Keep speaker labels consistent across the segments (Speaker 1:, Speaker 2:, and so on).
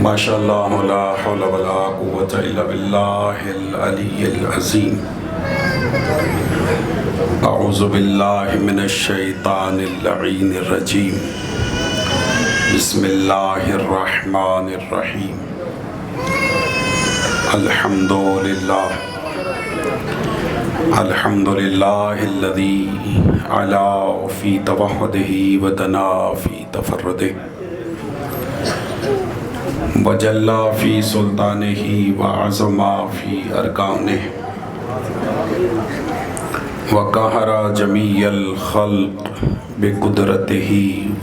Speaker 1: ماشاء اللہ لا حول ولا قوۃ الا باللہ العلی العظیم۔ اعوذ باللہ من الشیطان اللعین الرجیم۔ بسم اللہ الرحمن الرحیم۔ الحمد للہ الذی علا فی توحدہ ودنا فی تفردہ وجلا فی سلطانہ وعظما فی ارکانہ وقہر جمیع الخلق بقدرتہ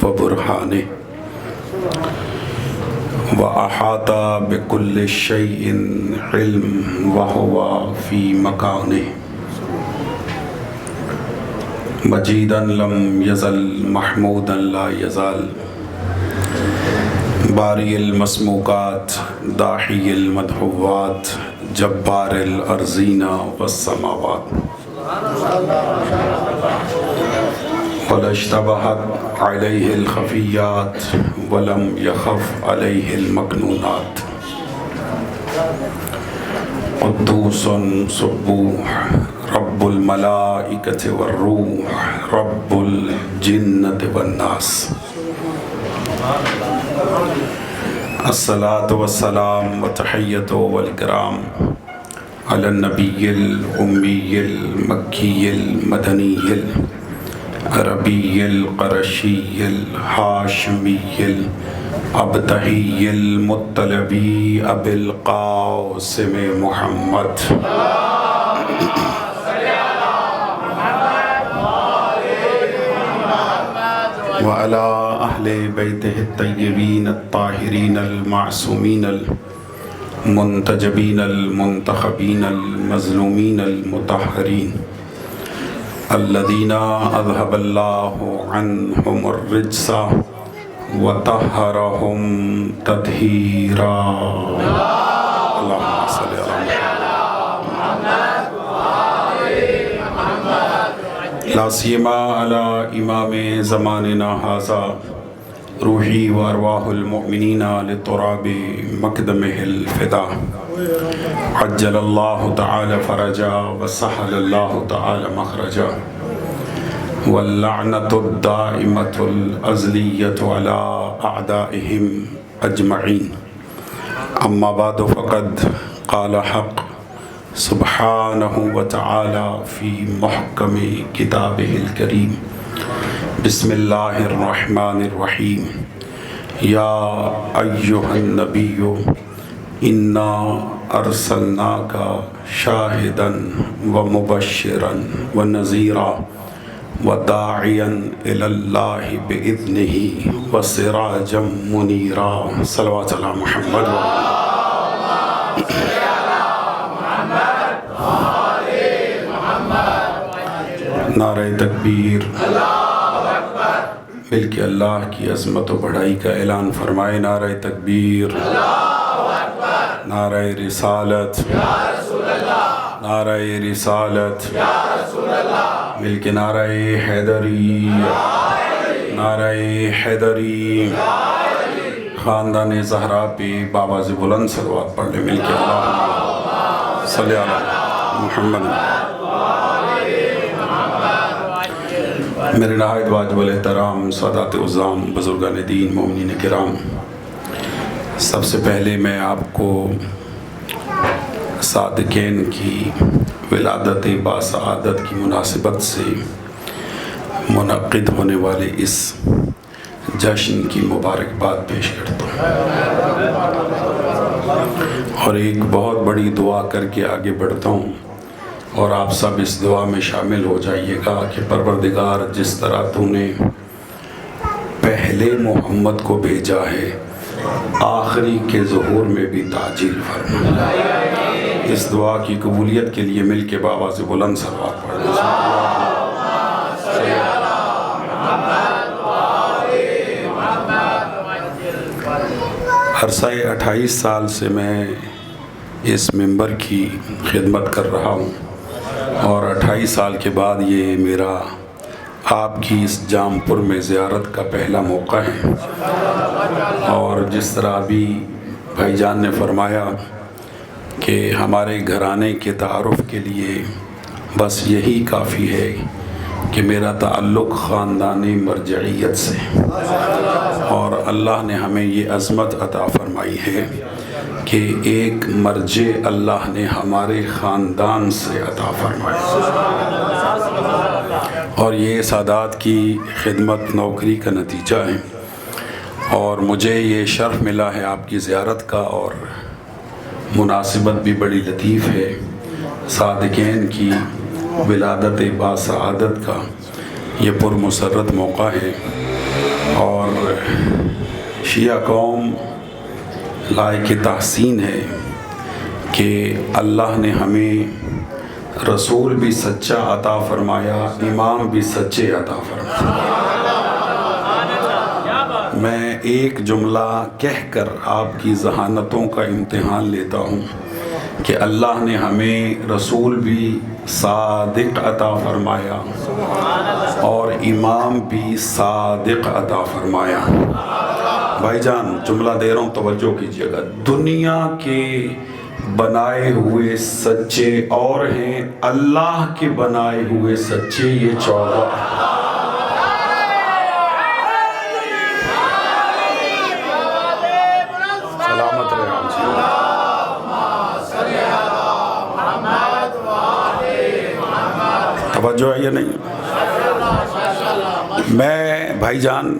Speaker 1: وبرہانہ وأحاط بكل شيء علم وهو في مكانه مجيدا لم يزل محمودا لا يزال بارئ المسموقات داحي المدحوات جبار الأرضين والسماوات ولا اشتبهت عليه الخفيات ولم يخف عليه المكنونات قدوس سبوح رب الملائكة والروح رب الجنة والناس الصلاة والسلام وتحية والكرام على النبي الأمي المكي المدني العربي القرشي الهاشمي الأبتهي المطلبي أبي القاسم محمد وعلى أهل بيته الطيبين الطاهرين المعصومين المنتجبين المنتخبين المظلومين المطهرين الذين أذهب الله عنهم الرجس وطهرهم تطهيرا اللهم صل على محمد لا سيما على إمام زماننا هذا روحي وأرواح المؤمنين لتراب مقدمه الفداء عجل الله تعالى فرجا وسهل الله تعالى مخرجا واللعنة الدائمة الأزلية على أعدائهم أجمعين أما بعد فقد قال حق سبحانه وتعالى في محكم كتابه الكريم بسم الله الرحمن الرحيم يا أيها النبي إنا أرسلناك شاهدا ومبشرا ونذيرا وداعيا إلى الله بإذنه وسراجا منيرا صلوات على محمد نعرہ تکبیر مل کے اللہ کی عظمت و بڑائی کا اعلان فرمائے۔ نعرہ تکبیر، نعرہ رسالت، نعرہ رسالت، مل کے نعرہ حیدری، نعرہ حیدری، خاندان زہرا پہ بآواز بلند صلوات پڑھ لیں مل کے اللہ صلی علی محمد۔ میرے نہایت واجب الاحترام سادات عظام، بزرگان دین، مومنین کرام، سب سے پہلے میں آپ کو صادقین کی ولادت باسعادت کی مناسبت سے منعقد ہونے والے اس جشن کی مبارکباد پیش کرتا ہوں اور ایک بہت بڑی دعا کر کے آگے بڑھتا ہوں، اور آپ سب اس دعا میں شامل ہو جائیے گا کہ پروردگار جس طرح تو نے پہلے محمد کو بھیجا ہے آخری کے ظہور میں بھی تعجیل فرما۔ اس دعا کی قبولیت کے لیے مل کے بآواز بلند صلوات پڑھیں۔ عرصہ 28 سال سے میں اس منبر کی خدمت کر رہا ہوں، اور 28 سال کے بعد یہ میرا آپ کی اس جام پور میں زیارت کا پہلا موقع ہے، اور جس طرح ابھی بھائی جان نے فرمایا کہ ہمارے گھرانے کے تعارف کے لیے بس یہی کافی ہے کہ میرا تعلق خاندانی مرجعیت سے، اور اللہ نے ہمیں یہ عظمت عطا فرمائی ہے کہ ایک مرجع اللہ نے ہمارے خاندان سے عطا فرمایا، اور یہ سادات کی خدمت نوکری کا نتیجہ ہے۔ اور مجھے یہ شرف ملا ہے آپ کی زیارت کا، اور مناسبت بھی بڑی لطیف ہے، صادقین کی ولادت باسعادت کا یہ پرمسرت موقع ہے، اور شیعہ قوم لائق تحسین ہے کہ اللہ نے ہمیں رسول بھی سچا عطا فرمایا، امام بھی سچے عطا فرمایا۔ میں ایک جملہ کہہ کر آپ کی ذہانتوں کا امتحان لیتا ہوں کہ اللہ نے ہمیں رسول بھی صادق عطا فرمایا اور امام بھی صادق عطا فرمایا۔ بھائی جان جملہ دے رہا ہوں، توجہ کیجیے گا، دنیا کے بنائے ہوئے سچے اور ہیں، اللہ کے بنائے ہوئے سچے یہ 14۔ سلامت رہے آپ جی۔ توجہ ہے یا نہیں؟ میں بھائی جان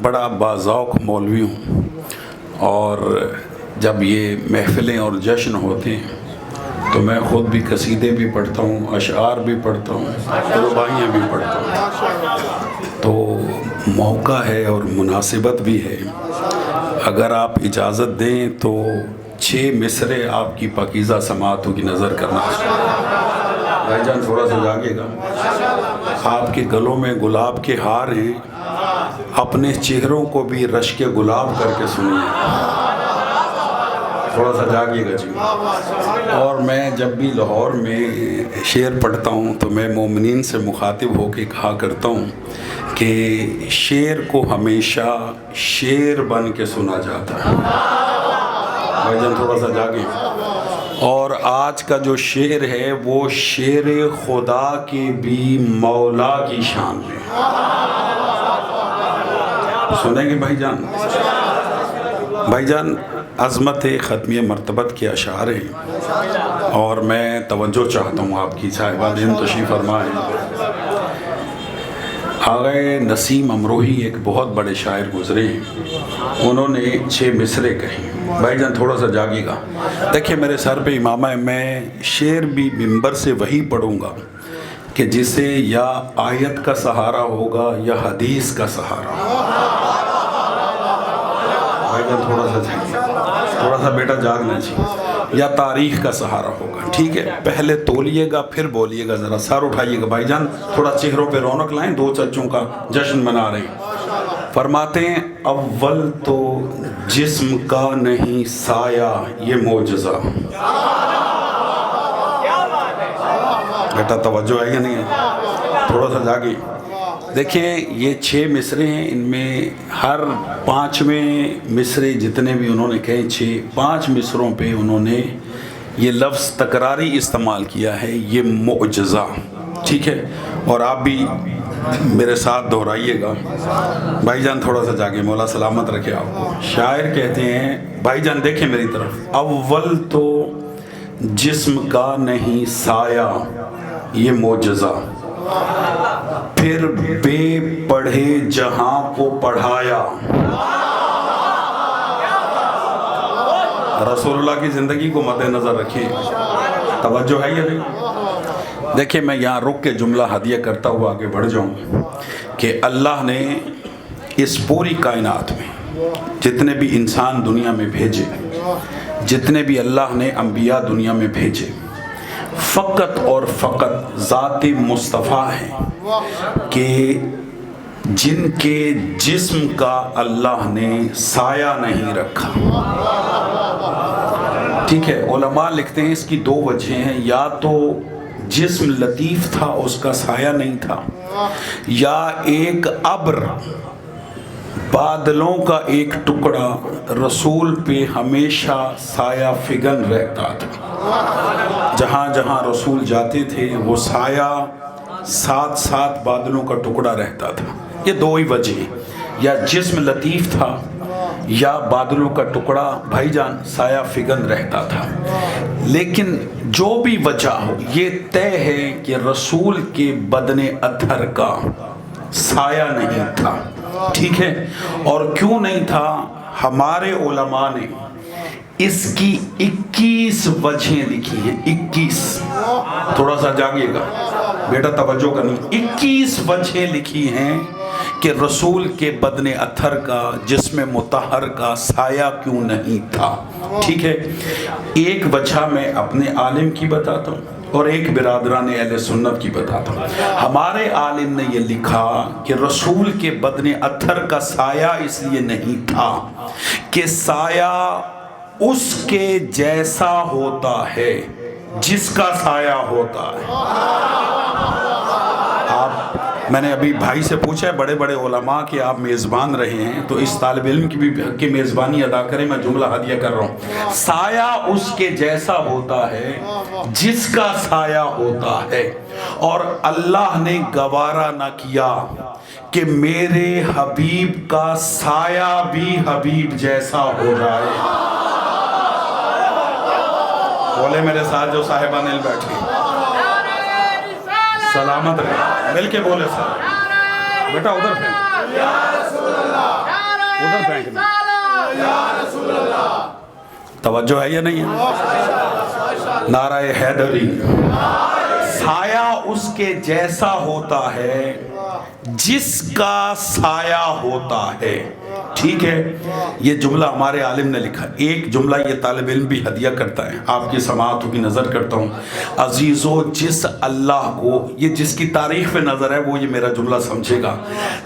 Speaker 1: بڑا باذوق مولوی ہوں، اور جب یہ محفلیں اور جشن ہوتے ہیں تو میں خود بھی قصیدے بھی پڑھتا ہوں، اشعار بھی پڑھتا ہوں، رباعیاں بھی پڑھتا ہوں، تو موقع ہے اور مناسبت بھی ہے۔ اگر آپ اجازت دیں تو 6 مصرے آپ کی پاکیزہ سماعتوں کی نظر کرنا۔ بھائی جان تھوڑا سا جاگے گا، آپ کے گلوں میں گلاب کے ہار ہیں، اپنے چہروں کو بھی رشک گلاب کر کے سنیے، تھوڑا سا جاگیے گا جی۔ اور میں جب بھی لاہور میں شعر پڑھتا ہوں تو میں مومنین سے مخاطب ہو کے کہا کرتا ہوں کہ شعر کو ہمیشہ شعر بن کے سنا جاتا ہے۔ بھائی جان تھوڑا سا جاگیں۔ اور آج کا جو شعر ہے وہ شعر خدا کے بھی مولا کی شان میں، سنیں گے بھائی جان؟ بھائی جان عظمت ختمیہ مرتبت کے اشعار ہیں، اور میں توجہ چاہتا ہوں آپ کی، صاحبان دین تشریف فرمائیں۔ آغا نسیم امروہی ایک بہت بڑے شاعر گزرے ہیں، انہوں نے 6 مصرے کہیں۔ بھائی جان تھوڑا سا جاگے گا، دیکھیں میرے سر پہ امامہ ہے، میں شعر بھی ممبر سے وہی پڑھوں گا کہ جسے یا آیت کا سہارا ہوگا یا حدیث کا سہارا۔ بھائی جان تھوڑا سا جاگے، تھوڑا سا بیٹا جاگنا چاہیے، یا تاریخ کا سہارا ہوگا، ٹھیک ہے؟ پہلے تولیے گا پھر بولیے گا، ذرا سر اٹھائیے گا بھائی جان، تھوڑا چہروں پہ رونق لائیں، 2 چچوں کا جشن منا رہے ہیں۔ فرماتے ہیں اول تو جسم کا نہیں سایہ یہ معجزہ۔ بیٹا توجہ ہے یا نہیں ہے؟ تھوڑا سا جاگے۔ دیکھیں یہ 6 مصرے ہیں، ان میں ہر 5ویں مصرے جتنے بھی انہوں نے کہے 5 مصروں پہ انہوں نے یہ لفظ تکراری استعمال کیا ہے، یہ معجزہ، ٹھیک ہے؟ اور آپ بھی میرے ساتھ دہرائیے گا۔ بھائی جان تھوڑا سا جاگے، مولا سلامت رکھے آپ کو۔ شاعر کہتے ہیں، بھائی جان دیکھیں میری طرف، اول تو جسم کا نہیں سایہ یہ معجزہ، پھر بے پڑھے جہاں کو پڑھایا۔ رسول اللہ کی زندگی کو مد نظر رکھیں، توجہ ہے یا نہیں؟ دیکھیں میں یہاں رک کے جملہ ہدیہ کرتا ہوا آگے بڑھ جاؤں کہ اللہ نے اس پوری کائنات میں جتنے بھی انسان دنیا میں بھیجے، جتنے بھی اللہ نے انبیاء دنیا میں بھیجے، فقط اور فقط ذات مصطفیٰ ہیں کہ جن کے جسم کا اللہ نے سایہ نہیں رکھا۔ ٹھیک ہے، علماء لکھتے ہیں اس کی 2 وجہیں ہیں، یا تو جسم لطیف تھا اس کا سایہ نہیں تھا، یا ایک ابر بادلوں کا ایک ٹکڑا رسول پہ ہمیشہ سایہ فگن رہتا تھا، جہاں جہاں رسول جاتے تھے وہ سایہ ساتھ ساتھ بادلوں کا ٹکڑا رہتا تھا۔ یہ دو ہی وجہ، یا جسم لطیف تھا یا بادلوں کا ٹکڑا بھائی جان سایہ فگن رہتا تھا۔ لیکن جو بھی وجہ ہو، یہ طے ہے کہ رسول کے بدن اطہر کا سایہ نہیں تھا، ٹھیک ہے؟ اور کیوں نہیں تھا؟ ہمارے علماء نے اس کی 21 وجہیں لکھی ہیں۔ 21، تھوڑا سا جاگیے گا بیٹا، توجہ کرنی۔ 21 وجہیں لکھی ہیں کہ رسول کے بدن اطہر کا، جسم مطہر کا سایہ کیوں نہیں تھا، ٹھیک ہے؟ ایک وجہ میں اپنے عالم کی بتاتا ہوں اور ایک برادران اہل سنت کی بتاتا ہوں۔ ہمارے عالم نے یہ لکھا کہ رسول کے بدن اطہر کا سایہ اس لیے نہیں تھا کہ سایہ اس کے جیسا ہوتا ہے جس کا سایہ ہوتا ہے۔ میں نے ابھی بھائی سے پوچھا ہے بڑے بڑے علماء کہ آپ میزبان رہے ہیں تو اس طالب علم کی بھی حق کی میزبانی ادا کریں، میں جملہ ہدیہ کر رہا ہوں۔ سایہ اس کے جیسا ہوتا ہے جس کا سایہ ہوتا ہے، اور اللہ نے گوارا نہ کیا کہ میرے حبیب کا سایہ بھی حبیب جیسا ہو جائے۔ بولے میرے ساتھ جو صاحبان علم بیٹھے، سلامت رہے، مل کے بولے سر بیٹا، ادھر پھینک، ادھر پھینک، توجہ ہے یا نہیں ہے؟ نعرہ حیدری۔ سایہ اس کے جیسا ہوتا ہے جس کا سایہ ہوتا ہے، ٹھیک ہے؟ یہ جملہ ہمارے عالم نے لکھا۔ ایک جملہ یہ طالب علم بھی ہدیہ کرتا ہے، آپ کی سماعتوں کی نظر کرتا ہوں۔ عزیزو، جس اللہ کو، یہ جس کی تاریخ پہ نظر ہے وہ یہ میرا جملہ سمجھے گا،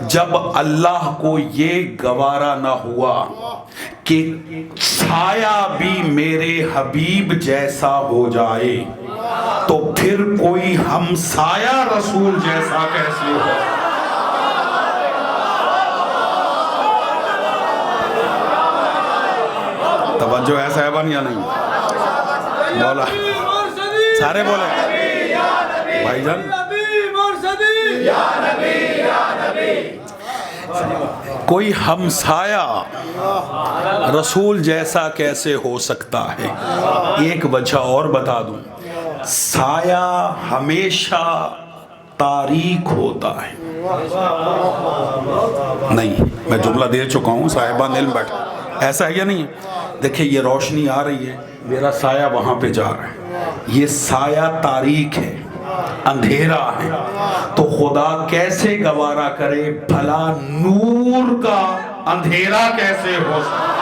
Speaker 1: جب اللہ کو یہ گوارا نہ ہوا کہ سایہ بھی میرے حبیب جیسا ہو جائے تو پھر کوئی ہمسایہ رسول جیسا کیسے ہو؟ توجہ ہے صاحبان یا نہیں؟ مولا سارے بولے بھائی جان، کوئی ہمسایہ رسول جیسا کیسے ہو سکتا ہے؟ ایک وجہ اور بتا دوں، سایہ ہمیشہ تاریک ہوتا ہے۔ نہیں، میں جملہ دے چکا ہوں، صاحبان علم بیٹھے، ایسا ہے یا نہیں ہے؟ دیکھیں یہ روشنی آ رہی ہے، میرا سایہ وہاں پہ جا رہا ہے، یہ سایہ تاریک ہے، اندھیرا ہے، تو خدا کیسے گوارا کرے بھلا نور کا اندھیرا کیسے ہو سکتا؟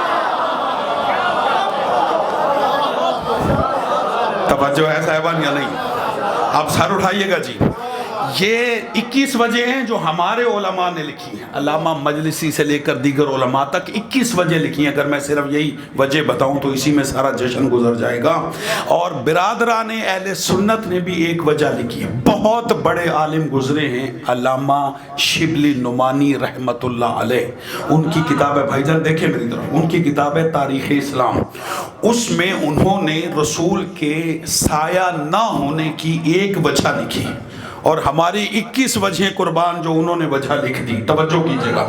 Speaker 1: توجہ ہے صاحبان یا نہیں؟ آپ سر اٹھائیے گا جی۔ یہ 21 وجہ ہیں جو ہمارے علماء نے لکھی ہیں، علامہ مجلسی سے لے کر دیگر علماء تک 21 وجہ لکھی ہیں۔ اگر میں صرف یہی وجہ بتاؤں تو اسی میں سارا جشن گزر جائے گا۔ اور برادران اہل سنت نے بھی ایک وجہ لکھی ہے، بہت بڑے عالم گزرے ہیں، علامہ شبلی نعمانی رحمت اللہ علیہ، ان کی کتاب ہے، بھائی جان دیکھیں میری طرف، ان کی کتاب ہے تاریخ اسلام، اس میں انہوں نے رسول کے سایہ نہ ہونے کی ایک وجہ لکھی، اور ہماری 21 وجہیں قربان جو انہوں نے وجہ لکھ دی۔ توجہ کیجئے گا،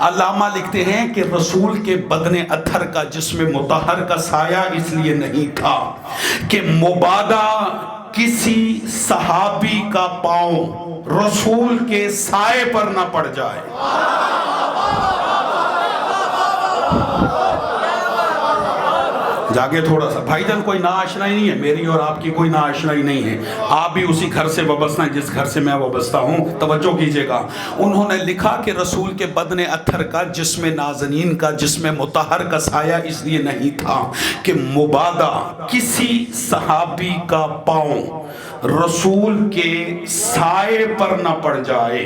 Speaker 1: علامہ لکھتے ہیں کہ رسول کے بدن اطہر کا، جسم مطہر کا سایہ اس لیے نہیں تھا کہ مبادا کسی صحابی کا پاؤں رسول کے سائے پر نہ پڑ جائے۔ جاگے تھوڑا سا بھائی جان، کوئی ناآشنائی نہیں ہے، میری اور آپ کی کوئی ناآشنائی نہیں ہے، آپ بھی اسی گھر سے وابستہ ہیں جس گھر سے میں وابستہ ہوں۔ توجہ کیجئے گا، انہوں نے لکھا کہ رسول کے بدن اطہر کا، جسم نازنین کا، جسم مطہر کا سایہ اس لیے نہیں تھا کہ مبادا کسی صحابی کا پاؤں رسول کے سائے پر نہ پڑ جائے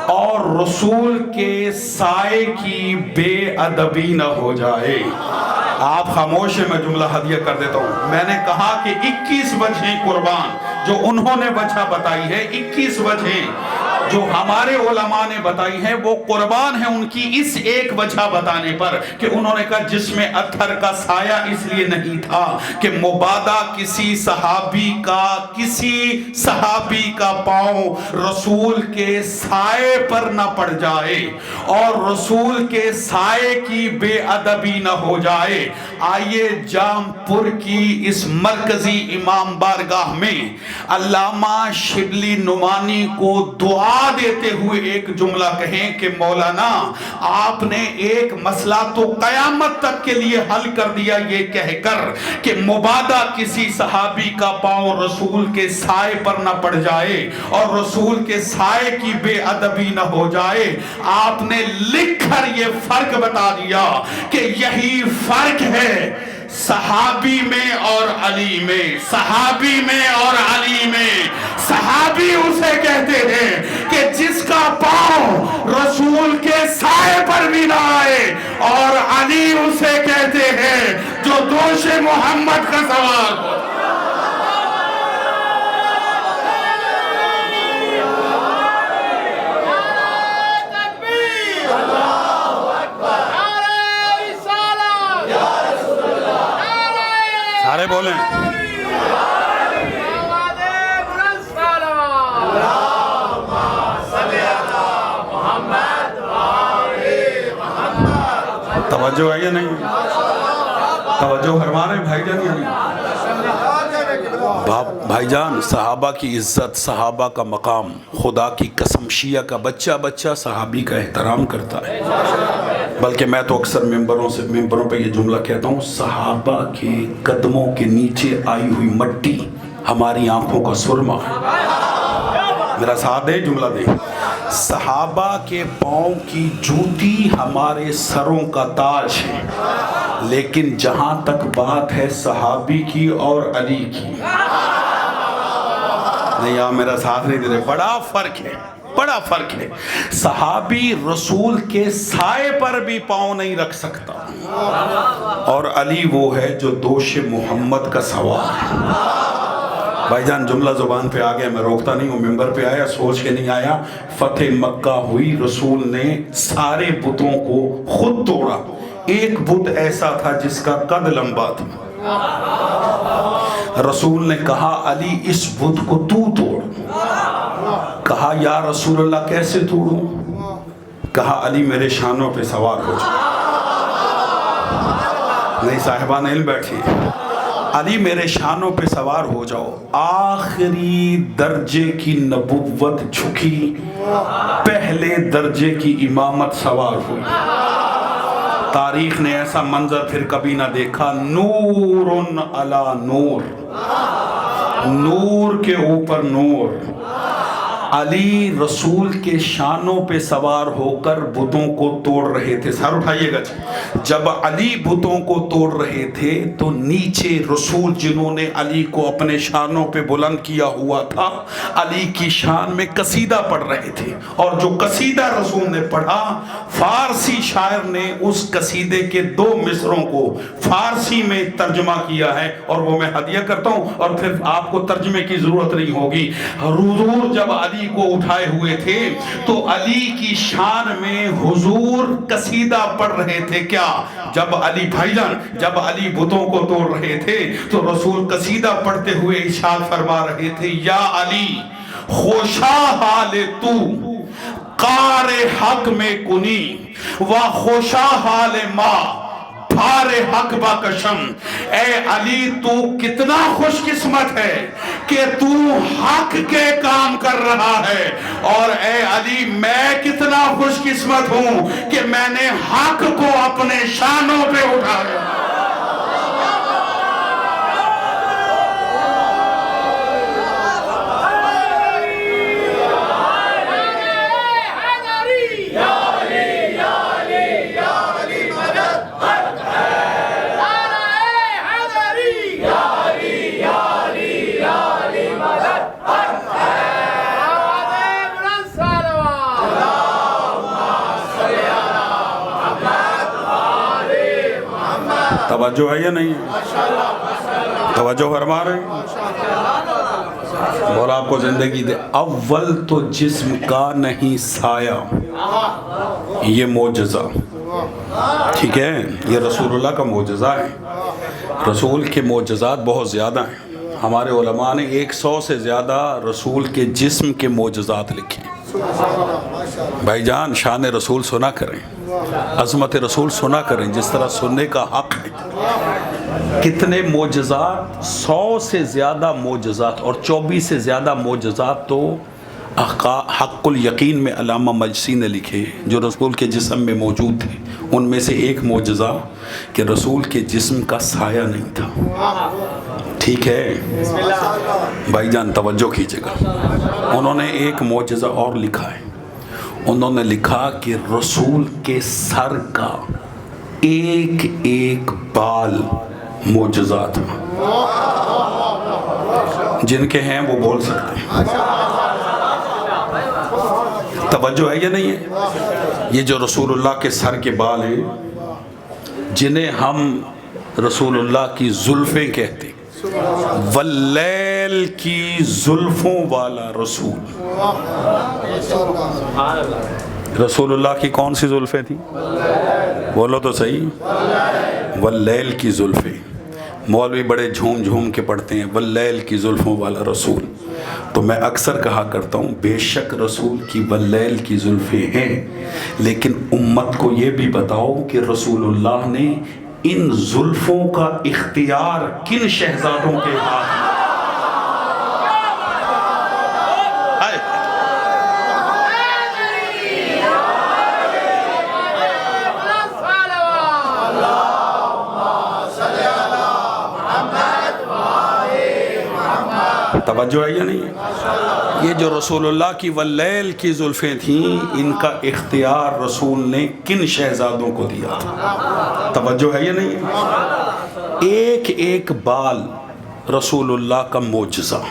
Speaker 1: اور رسول کے سائے کی بے ادبی نہ ہو جائے۔ آپ خاموش ہیں، میں جملہ ہدیہ کر دیتا ہوں۔ میں نے کہا کہ 21 وجہیں قربان جو انہوں نے وجہ بتائی ہے، 21 وجہیں جو ہمارے علماء نے بتائی ہیں وہ قربان ہیں ان کی اس ایک وجہ بتانے پر کہ انہوں نے کہا جس میں اتھر کا سایہ اس لیے نہیں تھا کہ مبادا کسی صحابی کا پاؤں رسول کے سائے پر نہ پڑ جائے اور رسول کے سائے کی بے ادبی نہ ہو جائے۔ آئیے جام پور کی اس مرکزی امام بارگاہ میں علامہ شبلی نعمانی کو دعا دیتے ہوئے ایک جملہ کہیں کہ مولانا آپ نے ایک مسئلہ تو قیامت تک کے لیے حل کر دیا یہ کہہ کر کہ مبادا کسی صحابی کا پاؤں رسول کے سائے پر نہ پڑ جائے اور رسول کے سائے کی بے ادبی نہ ہو جائے۔ آپ نے لکھ کر یہ فرق بتا دیا کہ یہی فرق ہے صحابی میں اور علی میں، صحابی میں اور علی میں۔ صحابی اسے کہتے ہیں کہ جس کا پاؤں رسول کے سائے پر بھی نہ آئے، اور علی اسے کہتے ہیں جو دوش محمد کا سوار ہو۔ سارے بولیں توجہ ہے یا نہیں؟ توجہ فرما رہے ہیں بھائی جان یا نہیں؟ بھائی جان، صحابہ کی عزت، صحابہ کا مقام، خدا کی قسم شیعہ کا بچہ صحابی کا احترام کرتا ہے۔ بلکہ میں تو اکثر ممبروں پہ یہ جملہ کہتا ہوں، صحابہ کے قدموں کے نیچے آئی ہوئی مٹی ہماری آنکھوں کا سرما ہے۔ میرا ساتھ دے، جملہ دے۔ صحابہ کے پاؤں کی جوتی ہمارے سروں کا تاج ہے، لیکن جہاں تک بات ہے صحابی کی اور علی کی، نہیں آپ میرا ساتھ نہیں دے رہے، بڑا فرق ہے۔ صحابی رسول کے سائے پر بھی پاؤں نہیں رکھ سکتا، اور علی وہ ہے جو دوش محمد کا سوار ہے۔ بھائی جان جملہ زبان پہ آ گیا، میں روکتا نہیں ہوں، ممبر پہ آیا سوچ کے نہیں آیا۔ فتح مکہ ہوئی، رسول نے سارے بتوں کو خود توڑا، ایک بت ایسا تھا جس کا قد لمبا تھا۔ رسول نے کہا علی اس بت کو تو توڑ۔ کہا یا رسول اللہ کیسے توڑوں؟ کہا علی میرے شانوں پہ سوار ہو جا۔ نہیں صاحبان علم بیٹھی، علی میرے شانوں پہ سوار ہو جاؤ۔ آخری درجے کی نبوت جھکی، پہلے درجے کی امامت سوار ہوئی۔ تاریخ نے ایسا منظر پھر کبھی نہ دیکھا، نور علی نور، نور کے اوپر نور۔ علی رسول کے شانوں پہ سوار ہو کر بتوں کو توڑ رہے تھے۔ سر اٹھائیے گا، جب علی بتوں کو توڑ رہے تھے تو نیچے رسول جنہوں نے علی کو اپنے شانوں پہ بلند کیا ہوا تھا، علی کی شان میں قصیدہ پڑھ رہے تھے، اور جو قصیدہ رسول نے پڑھا، فارسی شاعر نے اس قصیدے کے 2 مصروں کو فارسی میں ترجمہ کیا ہے، اور وہ میں ہدیہ کرتا ہوں، اور پھر آپ کو ترجمے کی ضرورت نہیں ہوگی۔ حضور جب علی کو اٹھائے ہوئے تھے تو علی کی شان میں حضور قصیدہ پڑھ رہے تھے۔ کیا؟ جب علی بھائی جان، جب علی بتوں کو توڑ رہے تھے تو رسول قصیدہ پڑھتے ہوئے ارشاد فرما رہے تھے، یا علی خوشا حال تو قار حق میں کنی و خوشا حال ما بھار حق با کشم۔ اے علی تو کتنا خوش قسمت ہے کہ تو حق کے کام کر رہا ہے، اور اے علی میں کتنا خوش قسمت ہوں کہ میں نے حق کو اپنے شانوں پہ اٹھایا۔ توجہ ہے یا نہیں؟ توجہ فرما رہے ہیں؟ اور آپ کو زندگی دے. اول تو جسم کا نہیں سایہ، یہ معجزہ. ٹھیک ہے، یہ رسول اللہ کا معجزہ ہے. رسول کے معجزات بہت زیادہ ہیں. ہمارے علماء نے 100 سے زیادہ رسول کے جسم کے معجزات لکھے. بھائی جان، شان رسول سنا کریں، عظمت رسول سنا کریں جس طرح سننے کا حق ہے. کتنے معجزات، 100 سے زیادہ معجزات، اور 24 سے زیادہ معجزات تو حق الیقین میں علامہ مجلسی نے لکھے جو رسول کے جسم میں موجود تھے. ان میں سے ایک معجزہ کہ رسول کے جسم کا سایہ نہیں تھا. ٹھیک ہے بھائی جان، توجہ کیجئے گا. انہوں نے ایک معجزہ اور لکھا ہے. انہوں نے لکھا کہ رسول کے سر کا ایک ایک بال معجزہ تھا. جن کے ہیں وہ بول سکتے ہیں. توجہ ہے یا نہیں ہے؟ یہ جو رسول اللہ کے سر کے بال ہیں، جنہیں ہم رسول اللہ کی زلفیں کہتے ہیں، واللیل کی زلفوں والا رسول. رسول اللہ کی کون سی زلفیں تھیں؟ بولو تو صحیح. واللیل کی زلفیں. مولوی بڑے جھوم جھوم کے پڑھتے ہیں واللیل کی زلفوں والا رسول. تو میں اکثر کہا کرتا ہوں بے شک رسول کی واللیل کی زلفیں ہیں، لیکن امت کو یہ بھی بتاؤ کہ رسول اللہ نے ان زلفوں کا اختیار کن شہزادوں کے ہاتھ میں. توجہ ہے یا نہیں ہے؟ یہ جو رسول اللہ کی واللیل کی زلفیں تھیں، ان کا اختیار رسول نے کن شہزادوں کو دیا تھا؟ توجہ ہے یا نہیں ہے؟ ایک ایک بال رسول اللہ کا معجزہ.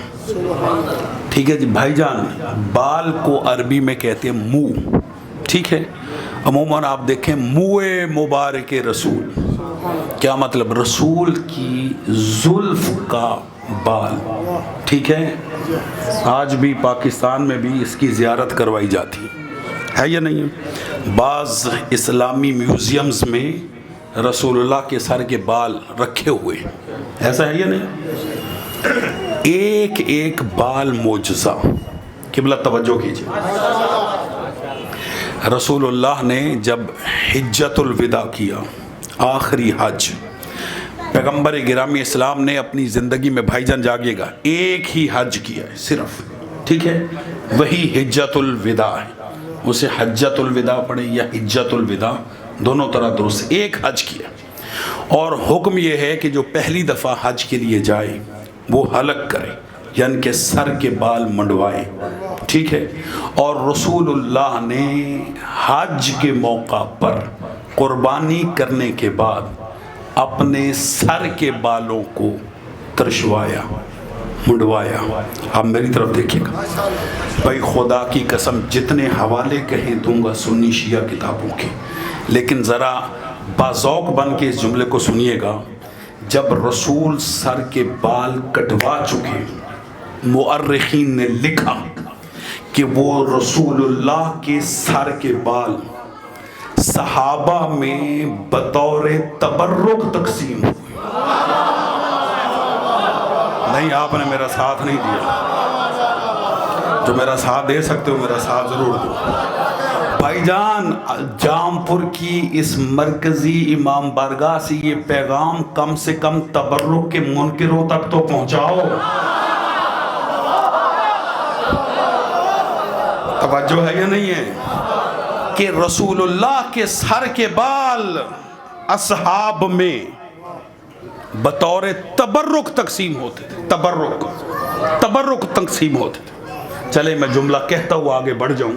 Speaker 1: ٹھیک ہے جی بھائی جان، بال کو عربی میں کہتے ہیں منہ. ٹھیک ہے، عموماً آپ دیکھیں منہ مبارک رسول، کیا مطلب؟ رسول کی زلف کا بال. ٹھیک ہے، آج بھی پاکستان میں بھی اس کی زیارت کروائی جاتی ہے یا نہیں ہے؟ بعض اسلامی میوزیمز میں رسول اللہ کے سر کے بال رکھے ہوئے، ایسا ہے یا نہیں؟ ایک ایک بال معجزہ. قبلہ توجہ کیجئے. رسول اللہ نے جب حجۃ الوداع کیا، آخری حج، پیغمبر گرامی اسلام نے اپنی زندگی میں، بھائی جان جاگیے گا، ایک ہی حج کیا ہے صرف. ٹھیک ہے، وہی حجۃ الوداع ہے. اسے حجۃ الوداع پڑھے یا حجۃ الوداع، دونوں طرح درست. ایک حج کیا، اور حکم یہ ہے کہ جو پہلی دفعہ حج کے لیے جائے وہ حلق کرے، یعنی کہ سر کے بال منڈوائے. ٹھیک ہے، اور رسول اللہ نے حج کے موقع پر قربانی کرنے کے بعد اپنے سر کے بالوں کو ترشوایا، منڈوایا. آپ میری طرف دیکھیں گا. بھائی خدا کی قسم جتنے حوالے کہیں دوں گا سنی شیعہ کتابوں کے، لیکن ذرا باذوق بن کے اس جملے کو سنیے گا. جب رسول سر کے بال کٹوا چکے، مؤرخین نے لکھا کہ وہ رسول اللہ کے سر کے بال صحابہ میں بطور تبرک تقسیم ہوئے. نہیں، آپ نے میرا ساتھ نہیں دیا. جو میرا ساتھ دے سکتے ہو میرا ساتھ ضرور دو. بھائی جان، جام پور کی اس مرکزی امام بارگاہ سے یہ پیغام کم سے کم تبرک کے منکروں تک تو پہنچاؤ. توجہ ہے یا نہیں ہے کہ رسول اللہ کے سر کے بال اصحاب میں بطور تبرک تقسیم ہوتے تھے. تبرک تقسیم ہوتے تھے. چلے میں جملہ کہتا ہوا آگے بڑھ جاؤں.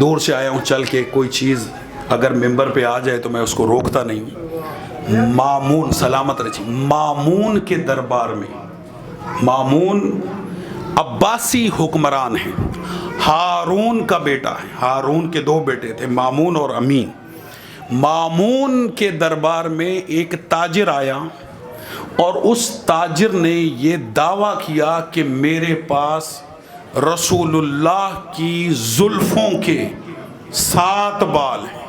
Speaker 1: دور سے آیا ہوں چل کے، کوئی چیز اگر ممبر پہ آ جائے تو میں اس کو روکتا نہیں ہوں. مامون، سلامت رہی، مامون کے دربار میں، مامون عباسی حکمران ہیں، ہارون کا بیٹا ہے. ہارون کے 2 بیٹے تھے، مامون اور امین. مامون کے دربار میں ایک تاجر آیا اور اس تاجر نے یہ دعویٰ کیا کہ میرے پاس رسول اللہ کی زلفوں کے 7 بال ہیں۔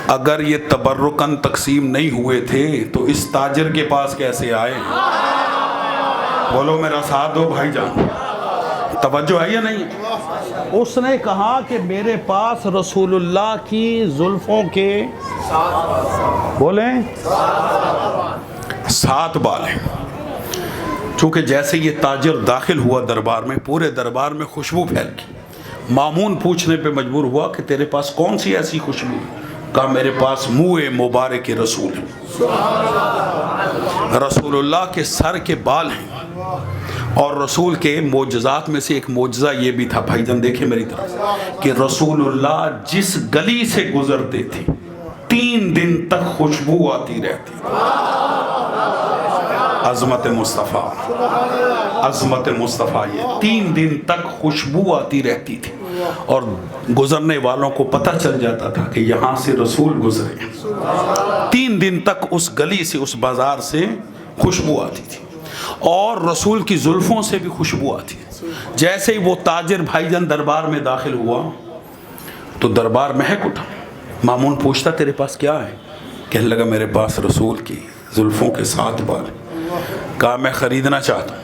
Speaker 1: اگر یہ تبرکاً تقسیم نہیں ہوئے تھے تو اس تاجر کے پاس کیسے آئے؟ بولو میرا ساتھ دو بھائی جان، توجہ ہے یا نہیں؟ اس نے کہا کہ میرے پاس رسول اللہ کی زلفوں کے بولیں 7 بال ہیں۔ چونکہ جیسے یہ تاجر داخل ہوا دربار میں، پورے دربار میں خوشبو پھیل گئی۔ مامون پوچھنے پہ مجبور ہوا کہ تیرے پاس کون سی ایسی خوشبو؟ کہا میرے پاس منہ مبارک رسول ہے، رسول اللہ کے سر کے بال ہیں۔ اور رسول کے معجزات میں سے ایک معجزہ یہ بھی تھا، بھائی جان دیکھیں میری طرف، کہ رسول اللہ جس گلی سے گزرتے تھے 3 دن تک خوشبو آتی رہتی۔ عظمت مصطفیٰ، عظمت مصطفیٰ، یہ 3 دن تک خوشبو آتی رہتی تھی، اور گزرنے والوں کو پتہ چل جاتا تھا کہ یہاں سے رسول گزرے۔ 3 دن تک اس گلی سے، اس بازار سے خوشبو آتی تھی، اور رسول کی زلفوں سے بھی خوشبو آتی ہے۔ جیسے ہی وہ تاجر بھائی جان دربار میں داخل ہوا تو دربار مہک اٹھا۔ مامون پوچھتا تیرے پاس کیا ہے؟ کہنے لگا میرے پاس رسول کی زلفوں کے 7 بال ہیں۔ کہا میں خریدنا چاہتا ہوں۔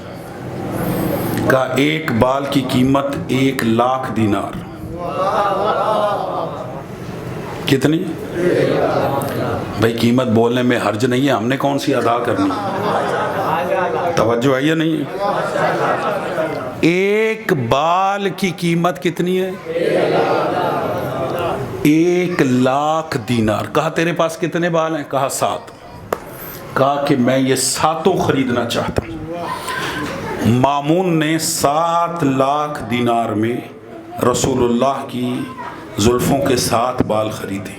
Speaker 1: کہا 1 بال کی قیمت 1,00,000 دینار۔ کتنی؟ بھائی قیمت بولنے میں حرج نہیں ہے، ہم نے کون سی ادا کرنی؟ توجہ ہے یا نہیں؟ 1 بال کی قیمت کتنی ہے؟ 1,00,000 دینار۔ کہا تیرے پاس کتنے بال ہیں؟ کہا 7۔ کہا کہ میں یہ 7 خریدنا چاہتا ہوں۔ مامون نے 7,00,000 دینار میں رسول اللہ کی زلفوں کے 7 بال خریدے،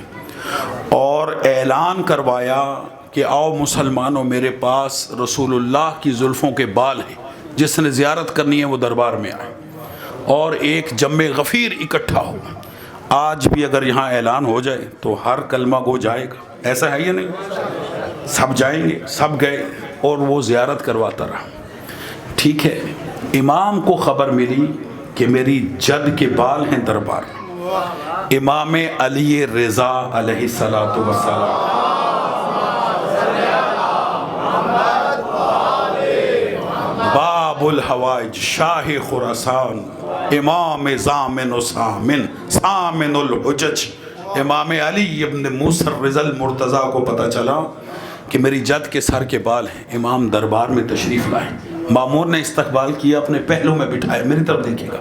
Speaker 1: اور اعلان کروایا کہ آؤ مسلمانوں میرے پاس رسول اللہ کی زلفوں کے بال ہیں، جس نے زیارت کرنی ہے وہ دربار میں آئے، اور ایک جمع غفیر اکٹھا ہو۔ آج بھی اگر یہاں اعلان ہو جائے تو ہر کلمہ گو جائے گا، ایسا ہے یا نہیں؟ سب جائیں گے، سب گئے، اور وہ زیارت کرواتا رہا۔ ٹھیک ہے، امام کو خبر ملی کہ میری جد کے بال ہیں دربار میں۔ امام علی رضا علیہ السلام، باب الحوائج، شاہ خراسان، امام زامن و سامن، سامن الحجج، امام علی ابن موسیٰ الرضا المرتضیٰ کو پتہ چلا کہ میری جد کے سر کے بال ہیں۔ امام دربار میں تشریف لائے، مامون نے استقبال کیا، اپنے پہلو میں بٹھایا، میری طرف دیکھیے گا۔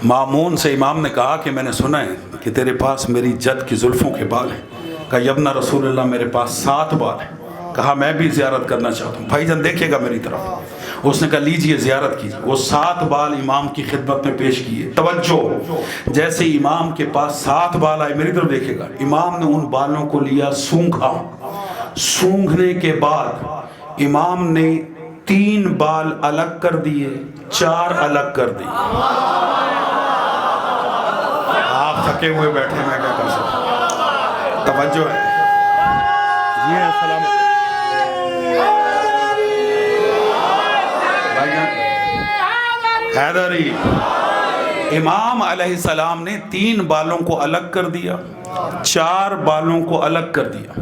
Speaker 1: مامون سے امام نے کہا کہ میں نے سنا ہے کہ تیرے پاس میری جد کی زلفوں کے بال ہیں۔ کہا یبن رسول اللہ میرے پاس 7 بال ہیں۔ کہا میں بھی زیارت کرنا چاہتا ہوں۔ بھائی جان دیکھیے گا میری طرف۔ اس نے کہا لیجئے زیارت کیجئے۔ وہ 7 بال امام کی خدمت میں پیش کیے۔ توجہ، جیسے امام کے پاس 7 بال آئے، میری طرف دیکھیے گا، امام نے ان بالوں کو لیا، سونگھا۔ سونگھنے کے بعد امام نے 3 بال الگ کر دیے، 4 الگ کر دیے۔ آپ تھکے ہوئے بیٹھے، میں کیا کر سکتا ہوں؟ توجہ ہے جی ہاں، السلام حیدری۔ امام علیہ السلام نے 3 بالوں کو الگ کر دیا، 4 بالوں کو الگ کر دیا،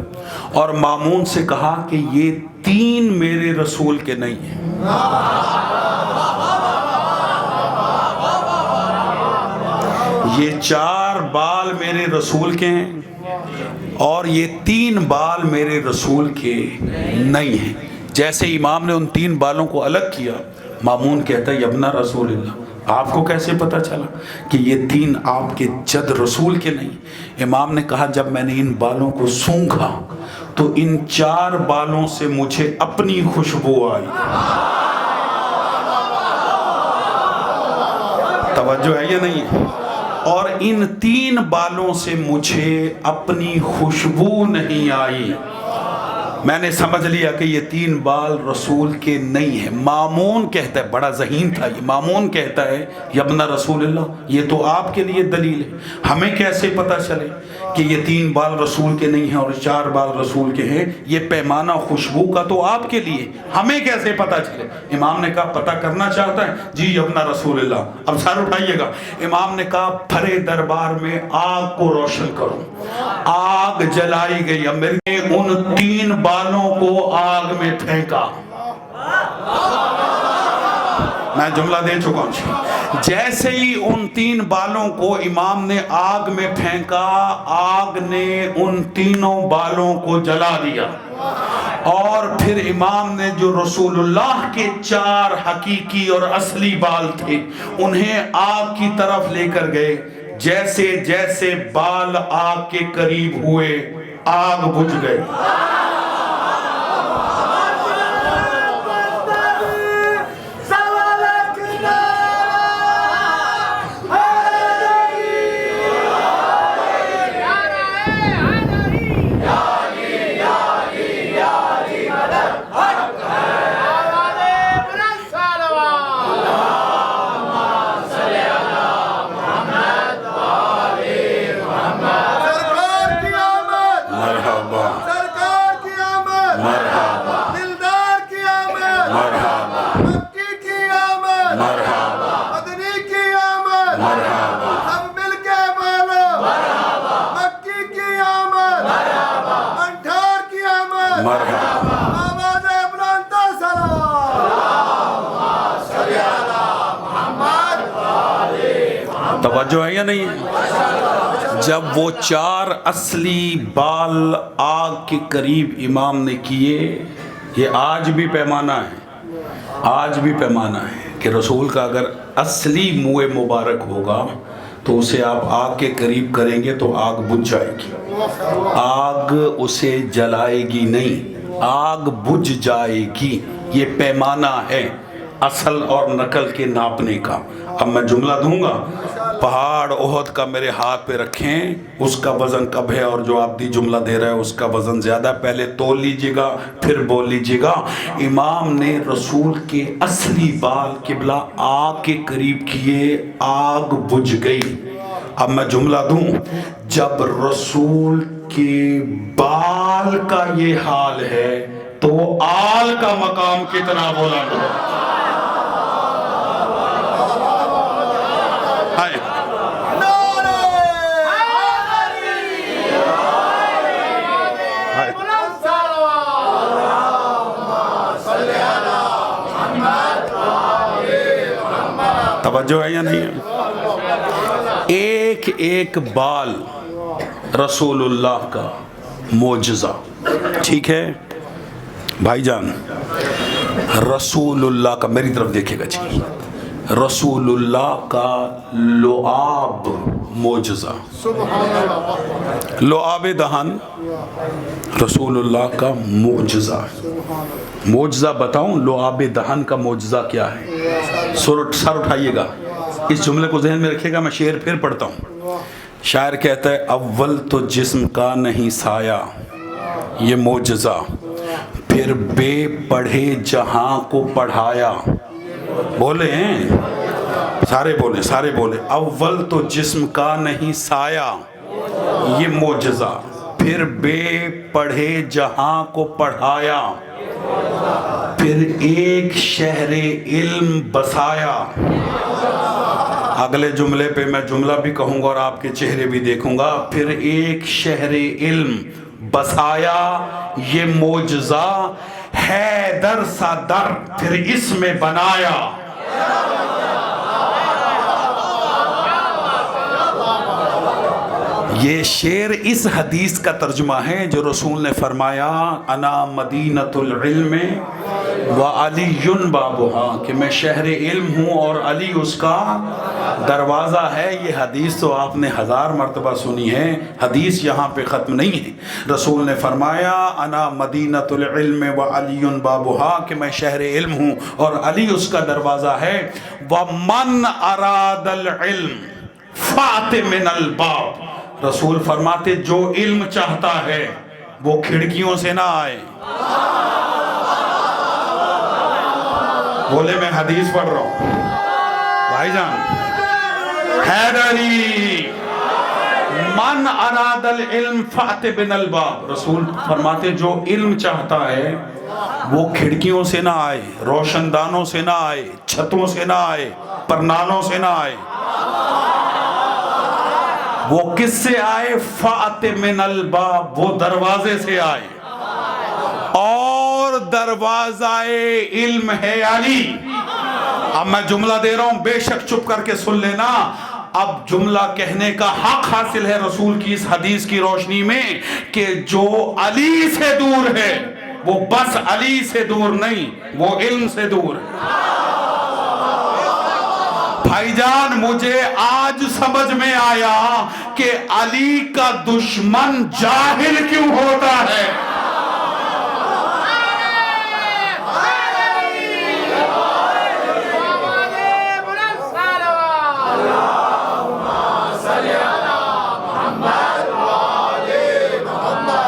Speaker 1: اور مامون سے کہا کہ یہ 3 میرے رسول کے نہیں ہیں۔ یہ 4 بال میرے رسول کے ہیں، اور یہ 3 بال میرے رسول کے نہیں ہیں۔ جیسے امام نے ان 3 بالوں کو الگ کیا، مامون کہتا ہے یبنا رسول اللہ، آپ کو کیسے پتا چلا کہ یہ 3 آپ کے جد رسول کے نہیں؟ امام نے کہا جب میں نے ان بالوں کو سونگھا تو ان 4 بالوں سے مجھے اپنی خوشبو آئی۔ توجہ ہے یا نہیں؟ اور ان 3 بالوں سے مجھے اپنی خوشبو نہیں آئی۔ میں نے سمجھ لیا کہ یہ 3 بال رسول کے نہیں ہیں. مامون کہتا ہے، بڑا ذہین تھا یہ، مامون کہتا ہے یبن رسول اللہ، یہ تو آپ کے لیے دلیل ہے، ہمیں کیسے پتہ چلے کہ یہ 3 بال رسول کے نہیں ہیں اور 4 بال رسول کے ہیں؟ یہ پیمانہ خوشبو کا تو آپ کے لیے، ہمیں کیسے پتہ چلے؟ امام نے کہا پتہ کرنا چاہتا ہے؟ جی یبن رسول اللہ. اب سر اٹھائیے گا. امام نے کہا پھرے دربار میں آگ کو روشن کرو. آگ جلائی گئی. اب میرے ان 3 بالوں کو آگ میں پھینکا. میں جملہ دے چکا ہوں. جیسے ہی ان 3 بالوں کو امام نے آگ میں پھینکا، آگ نے ان 3 بالوں کو جلا دیا. اور پھر امام نے جو رسول اللہ کے 4 حقیقی اور اصلی بال تھے انہیں آگ کی طرف لے کر گئے. جیسے جیسے بال آگ کے قریب ہوئے آگ بجھ گئے. توجہ ہے یا نہیں ہے؟ جب وہ 4 اصلی بال آگ کے قریب امام نے کیے، یہ آج بھی پیمانہ ہے، آج بھی پیمانہ ہے کہ رسول کا اگر اصلی منہ مبارک ہوگا تو اسے آپ آگ کے قریب کریں گے تو آگ بجھ جائے گی. آگ اسے جلائے گی نہیں، آگ بجھ جائے گی. یہ پیمانہ ہے اصل اور نقل کے ناپنے کا. اب میں جملہ دوں گا، پہاڑ احد کا میرے ہاتھ پہ رکھیں، اس کا وزن کب ہے، اور جو آپ دی جملہ دے رہے ہیں اس کا وزن زیادہ. پہلے تول لیجئے گا پھر بول لیجئے گا. امام نے رسول کے اصلی بال قبلہ آگ کے قریب کیے، آگ بجھ گئی. اب میں جملہ دوں، جب رسول کے بال کا یہ حال ہے تو آل کا مقام کتنا بلند ہو. توجہ ہے یا نہیں ہے؟ ایک ایک بال رسول اللہ کا معجزہ. ٹھیک ہے بھائی جان، رسول اللہ کا، میری طرف دیکھے گا جی، رسول اللہ کا لعاب معجزہ. لعاب دہن رسول اللہ کا معجزہ. معجزہ بتاؤں لعاب دہن کا معجزہ کیا ہے؟ سر اٹھائیے گا، اس جملے کو ذہن میں رکھیے گا. میں شعر پھر پڑھتا ہوں. شاعر کہتا ہے اول تو جسم کا نہیں سایہ یہ معجزہ، پھر بے پڑھے جہاں کو پڑھایا. بولے ہیں سارے، بولے سارے، بولے اول تو جسم کا نہیں سایہ یہ معجزہ، پھر بے پڑھے جہاں کو پڑھایا، پھر ایک شہر علم بسایا. اگلے جملے پہ میں جملہ بھی کہوں گا اور آپ کے چہرے بھی دیکھوں گا. پھر ایک شہر علم بسایا یہ معجزہ، حیدر سا در پھر اس میں بنایا. یہ شعر اس حدیث کا ترجمہ ہے جو رسول نے فرمایا انا مدینۃ العلم وعلی بابها، کہ میں شہر علم ہوں اور علی اس کا دروازہ ہے. یہ حدیث تو آپ نے 1000 مرتبہ سنی ہے، حدیث یہاں پہ ختم نہیں ہے. رسول نے فرمایا انا مدینۃ العلم وعلی بابها، کہ میں شہر علم ہوں اور علی اس کا دروازہ ہے. ومن اراد العلم فات من الباب، رسول فرماتے جو علم چاہتا ہے وہ کھڑکیوں سے نہ آئے. بولے میں حدیث پڑھ رہا ہوں بھائی جان. حیدری من اراد العلم فأت بن الباب، رسول فرماتے جو علم چاہتا ہے وہ کھڑکیوں سے نہ آئے، روشن دانوں سے نہ آئے، چھتوں سے نہ آئے، پرنالوں سے نہ آئے. وہ کس سے آئے؟ فأت من الباب، وہ دروازے سے آئے. اور دروازہ علم ہے علی. اب میں جملہ دے رہا ہوں، بے شک چپ کر کے سن لینا. اب جملہ کہنے کا حق حاصل ہے رسول کی اس حدیث کی روشنی میں کہ جو علی سے دور ہے وہ بس علی سے دور نہیں، وہ علم سے دور ہے. بھائی جان مجھے آج سمجھ میں آیا کہ علی کا دشمن جاہل کیوں ہوتا ہے.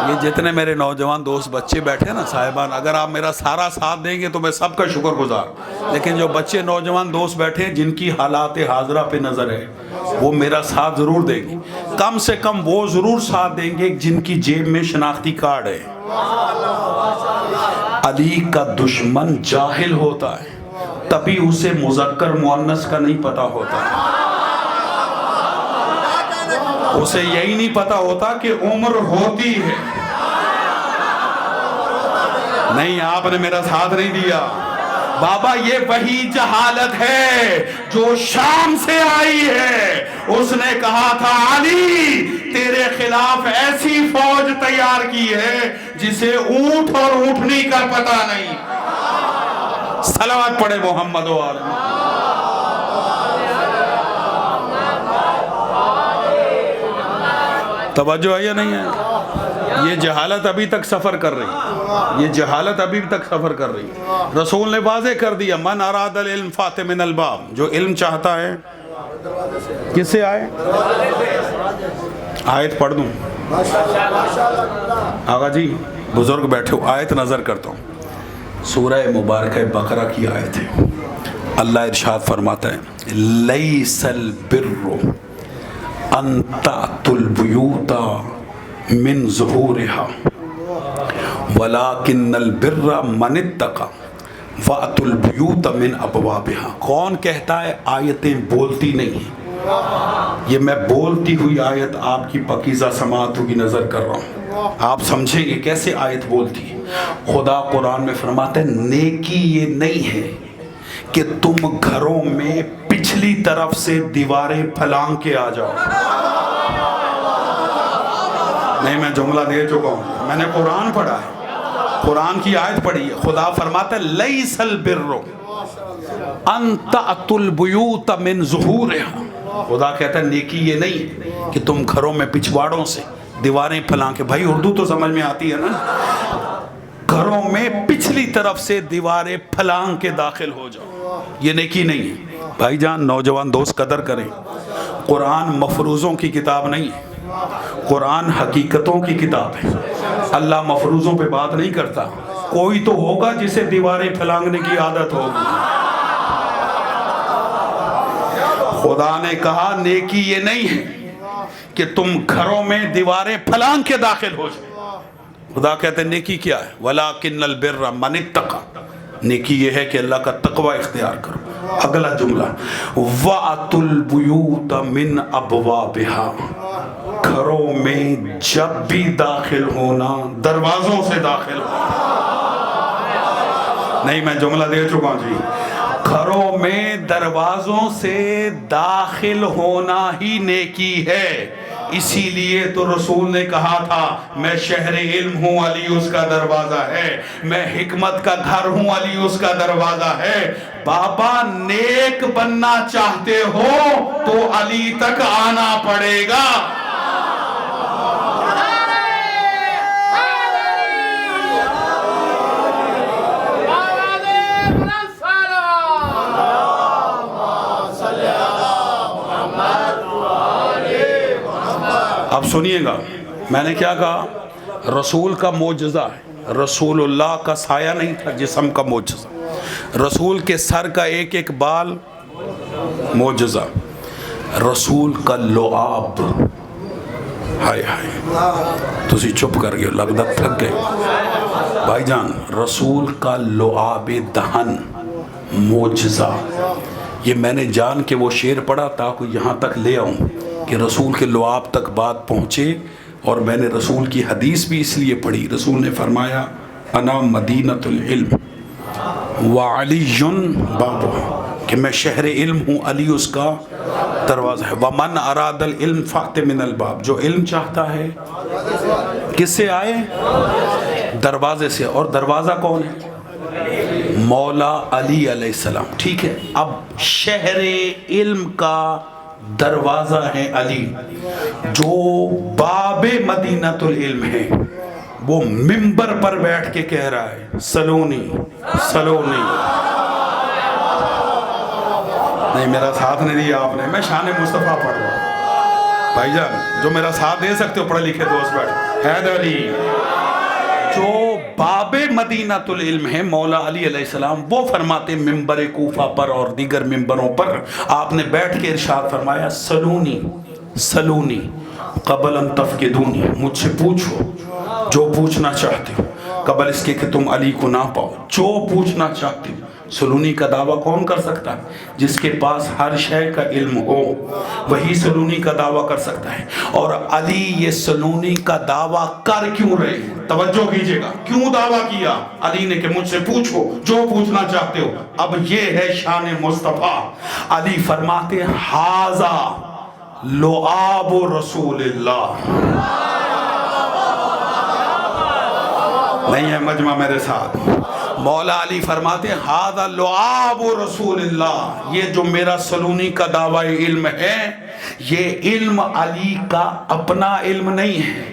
Speaker 1: یہ جتنے میرے نوجوان دوست بچے بیٹھے نا صاحبان، اگر آپ میرا سارا ساتھ دیں گے تو میں سب کا شکر گزار. لیکن جو بچے نوجوان دوست بیٹھے ہیں جن کی حالات حاضرہ پہ نظر ہے وہ میرا ساتھ ضرور دیں گے. کم سے کم وہ ضرور ساتھ دیں گے جن کی جیب میں شناختی کارڈ ہے. علی کا دشمن جاہل ہوتا ہے، تبھی اسے مذکر مؤنث کا نہیں پتا ہوتا. اسے یہی نہیں پتا ہوتا کہ عمر ہوتی ہے. نہیں، آپ نے میرا ساتھ نہیں دیا. بابا یہ وہی جہالت ہے جو شام سے آئی ہے. اس نے کہا تھا علی تیرے خلاف ایسی فوج تیار کی ہے جسے اونٹ اور اونٹنی کا پتہ نہیں. صلوات پڑھے محمد و آل محمد. توجہ ہے یا نہیں ہے؟ یہ جہالت ابھی تک سفر کر رہی، یہ جہالت ابھی تک سفر کر رہی. رسول نے واضح کر دیا من اراد العلم فأت من الباب، جو علم چاہتا ہے کس سے آئے؟ آیت پڑھ دوں آقا جی؟ بزرگ بیٹھے ہو، آیت نظر کرتا ہوں. سورہ مبارکہ بقرہ کی آیت ہے. اللہ ارشاد فرماتا ہے لیس البر ان تأتوا البیوت من ظہورها ولکن البر من اتقى وأتوا البیوت من ابوابها. کون کہتا ہے آیتیں بولتی نہیں ہیں؟ یہ میں بولتی ہوئی آیت آپ کی پاکیزہ سماعتوں کی نظر کر رہا ہوں. آپ سمجھیں گے کیسے آیت بولتی ہے. خدا قرآن میں فرماتا ہے نیکی یہ نہیں ہے کہ تم گھروں میں پچھلی طرف سے دیواریں پھلانگ کے آ جاؤ. نہیں، میں جملہ دے چکا ہوں، میں نے قرآن پڑھا ہے، قرآن کی آیت پڑھی ہے. خدا فرماتا ہے لیس البر ان تأتوا البیوت من ظہورها. خدا کہتا ہے نیکی یہ نہیں کہ تم گھروں میں پچھواڑوں سے دیواریں پھلانگ کے. بھائی اردو تو سمجھ میں آتی ہے نا. گھروں میں پچھلی طرف سے دیواریں پھلانگ کے داخل ہو جاؤ، یہ نیکی نہیں ہے. بھائی جان نوجوان دوست قدر کریں. قرآن مفروضوں کی کتاب نہیں ہے، قرآن حقیقتوں کی کتاب ہے. اللہ مفروضوں پہ بات نہیں کرتا. کوئی تو ہوگا جسے دیواریں پھلانگنے کی عادت ہوگی. خدا نے کہا نیکی یہ نہیں ہے کہ تم گھروں میں دیواریں پھلانگ کے داخل ہو جائے. خدا کہتے ہیں نیکی کیا ہے؟ وَلَكِنَّ الْبِرَّ مَنِ اتَّقَى. نیکی یہ ہے کہ اللہ کا تقوی اختیار کرو. اگلا جملہ وَأَتُوا الْبُيُوتَ مِنْ أَبْوَابِهَا. گھروں میں جب بھی داخل ہونا دروازوں سے داخل ہونا. نہیں، میں جملہ دے چکا ہوں جی. گھروں میں دروازوں سے داخل ہونا ہی نیکی ہے. اسی لیے تو رسول نے کہا تھا میں شہر علم ہوں، علی اس کا دروازہ ہے. میں حکمت کا گھر ہوں، علی اس کا دروازہ ہے. بابا نیک بننا چاہتے ہو تو علی تک آنا پڑے گا. اب سنیے گا میں نے کیا کہا. رسول کا معجزہ ہے، رسول اللہ کا سایہ نہیں تھا، جسم کا معجزہ، رسول کے سر کا ایک ایک بال معجزہ، رسول کا لعاب، ہائے ہائے تسی چپ کر گئے، لگتا تھک گئے بھائی جان، رسول کا لعاب دہن معجزہ، یہ میں نے جان کے وہ شعر پڑھا تاکہ یہاں تک لے آؤں کہ رسول کے لعاب تک بات پہنچے، اور میں نے رسول کی حدیث بھی اس لیے پڑھی، رسول نے فرمایا انا مدینۃ العلم وعلی بابہ، کہ میں شہر علم ہوں، علی اس کا دروازہ ہے، ومن اراد العلم فأت من الباب، جو علم چاہتا ہے کس سے آئے؟ دروازے سے، اور دروازہ کون ہے؟ مولا علی علیہ السلام، ٹھیک ہے۔ اب شہر علم کا دروازہ ہے علی، جو باب مدینۃ العلم ہے، وہ ممبر پر بیٹھ کے کہہ رہا ہے سلونی سلونی، نہیں میرا ساتھ نہیں دیا آپ نے، میں شان مصطفیٰ پڑھ رہا ہوں بھائی جان، جو میرا ساتھ دے سکتے ہو پڑھے لکھے دوست بیٹھ، حیدر علی، جو باب مدینۃ العلم ہے مولا علی علیہ السلام، وہ فرماتے ممبر کوفہ پر اور دیگر ممبروں پر آپ نے بیٹھ کے ارشاد فرمایا سلونی سلونی قبل ان تفقدونی، مجھ سے پوچھو جو پوچھنا چاہتے ہو قبل اس کے کہ تم علی کو نہ پاؤ، جو پوچھنا چاہتے ہو۔ سلونی کا دعویٰ کون کر سکتا ہے؟ جس کے پاس ہر شے کا علم ہو، وہی سلونی کا دعویٰ کر سکتا ہے۔ اور علی یہ سلونی کا دعویٰ کر کیوں رہے؟ توجہ کیجئے گا، کیوں دعویٰ کیا علی نے کہ مجھ سے پوچھو جو پوچھنا چاہتے ہو؟ اب یہ ہے شان مصطفیٰ۔ علی فرماتے ھذا لعاب رسول اللہ، نہیں ہے مجمع میرے ساتھ، مولا علی فرماتے ھذا لعاب رسول اللہ، یہ جو میرا سلونی کا دعویٰ علم ہے، یہ علم علی کا اپنا علم نہیں ہے،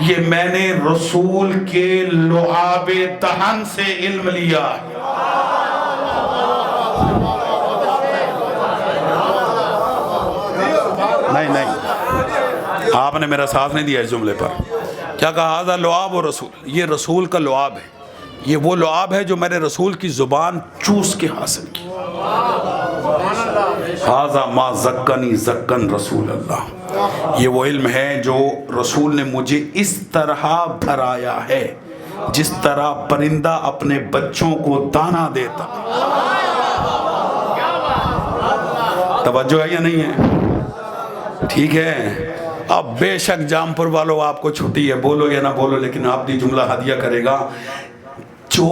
Speaker 1: یہ میں نے رسول کے لعاب دہن سے علم لیا۔ نہیں آپ نے میرا ساتھ نہیں دیا اس جملے پر، کیا کہا؟ ھذا لعاب رسول، یہ رسول کا لعاب ہے، یہ وہ لعاب ہے جو میں نے رسول کی زبان چوس کے حاصل کی۔ ھذا ما زکانی زکن رسول اللہ، یہ وہ علم ہے جو رسول نے مجھے اس طرح بھرایا ہے جس طرح پرندہ اپنے بچوں کو دانا دیتا۔ توجہ ہے یا نہیں ہے؟ ٹھیک ہے، اب بے شک جامپور والوں آپ کو چھٹی ہے، بولو یا نہ بولو، لیکن آپ دی جملہ ہدیہ کرے گا۔ جو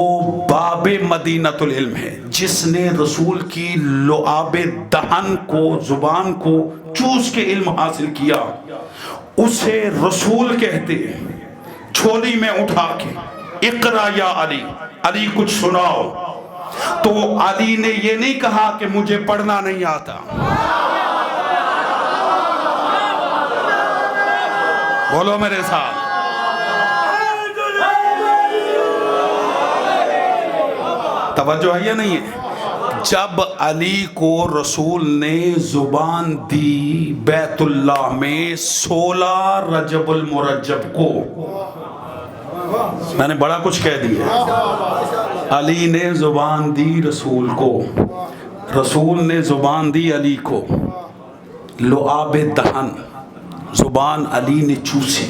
Speaker 1: باب مدینۃ العلم ہے، جس نے رسول کی لعاب دہن کو، زبان کو چوس کے علم حاصل کیا، اسے رسول کہتے ہیں۔ چھولی میں اٹھا کے اقرا یا علی، علی کچھ سناؤ، تو علی نے یہ نہیں کہا کہ مجھے پڑھنا نہیں آتا، بولو میرے ساتھ، توجہ ہے یا نہیں ہے؟ جب علی کو رسول نے زبان دی بیت اللہ میں 16 رجب المرجب کو، میں نے بڑا کچھ کہہ دیا، علی نے زبان دی رسول کو، رسول نے زبان دی علی کو، لعاب دہن زبان علی نے چوسی،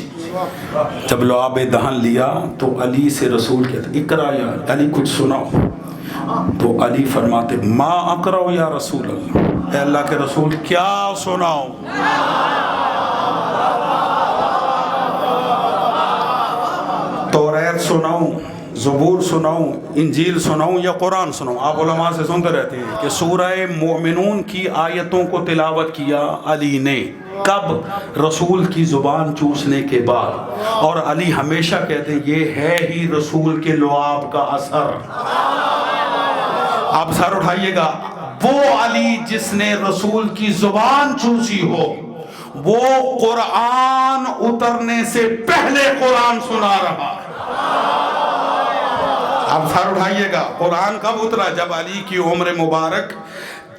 Speaker 1: جب لعاب دہن لیا تو علی سے رسول کہتے اقرا یا علی کچھ سناؤ، تو علی فرماتے ما اقرأ یا رسول اللہ، اے اللہ کے رسول کیا سناؤ؟ توریت سناؤں، زبور سناؤں، انجیل سناؤں یا قرآن سناؤں؟ آپ علماء سے سنتے رہتے ہیں کہ سورہ مومنون کی آیتوں کو تلاوت کیا علی نے، کب؟ رسول کی زبان چوسنے کے بعد، اور علی ہمیشہ کہتے ہیں یہ ہے ہی رسول کے لعاب کا اثر۔ آپ سر اٹھائیے گا، وہ علی جس نے رسول کی زبان چوسی ہو، وہ قرآن اترنے سے پہلے قرآن سنا رہا ہے۔ آپ سر اٹھائیے گا، قرآن کب اترا؟ جب علی کی عمر مبارک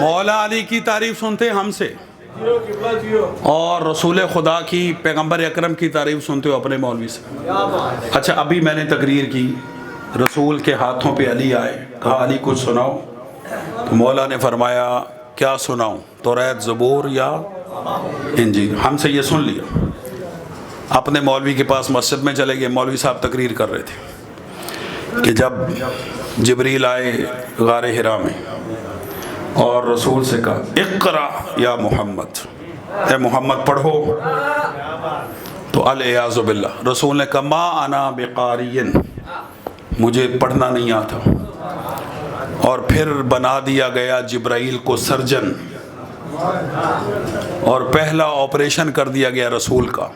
Speaker 1: مولا علی کی تعریف سنتے ہم سے اور رسول خدا کی پیغمبر اکرم کی تعریف سنتے ہو اپنے مولوی سے. اچھا ابھی میں نے تقریر کی, رسول کے ہاتھوں پہ علی آئے, کہا علی کچھ سناؤ, تو مولا نے فرمایا کیا سناؤں, توریت زبور یا انجیل؟ ہم سے یہ سن لیا. اپنے مولوی کے پاس مسجد میں چلے گئے, مولوی صاحب تقریر کر رہے تھے کہ جب جبریل آئے غار حرا میں اور رسول سے کہا اقرا یا محمد, اے محمد پڑھو, تو الیاذ باللہ رسول نے کہا ما انا بقارین, مجھے پڑھنا نہیں آتا. اور پھر بنا دیا گیا جبرائیل کو سرجن, اور پہلا آپریشن کر دیا گیا رسول کا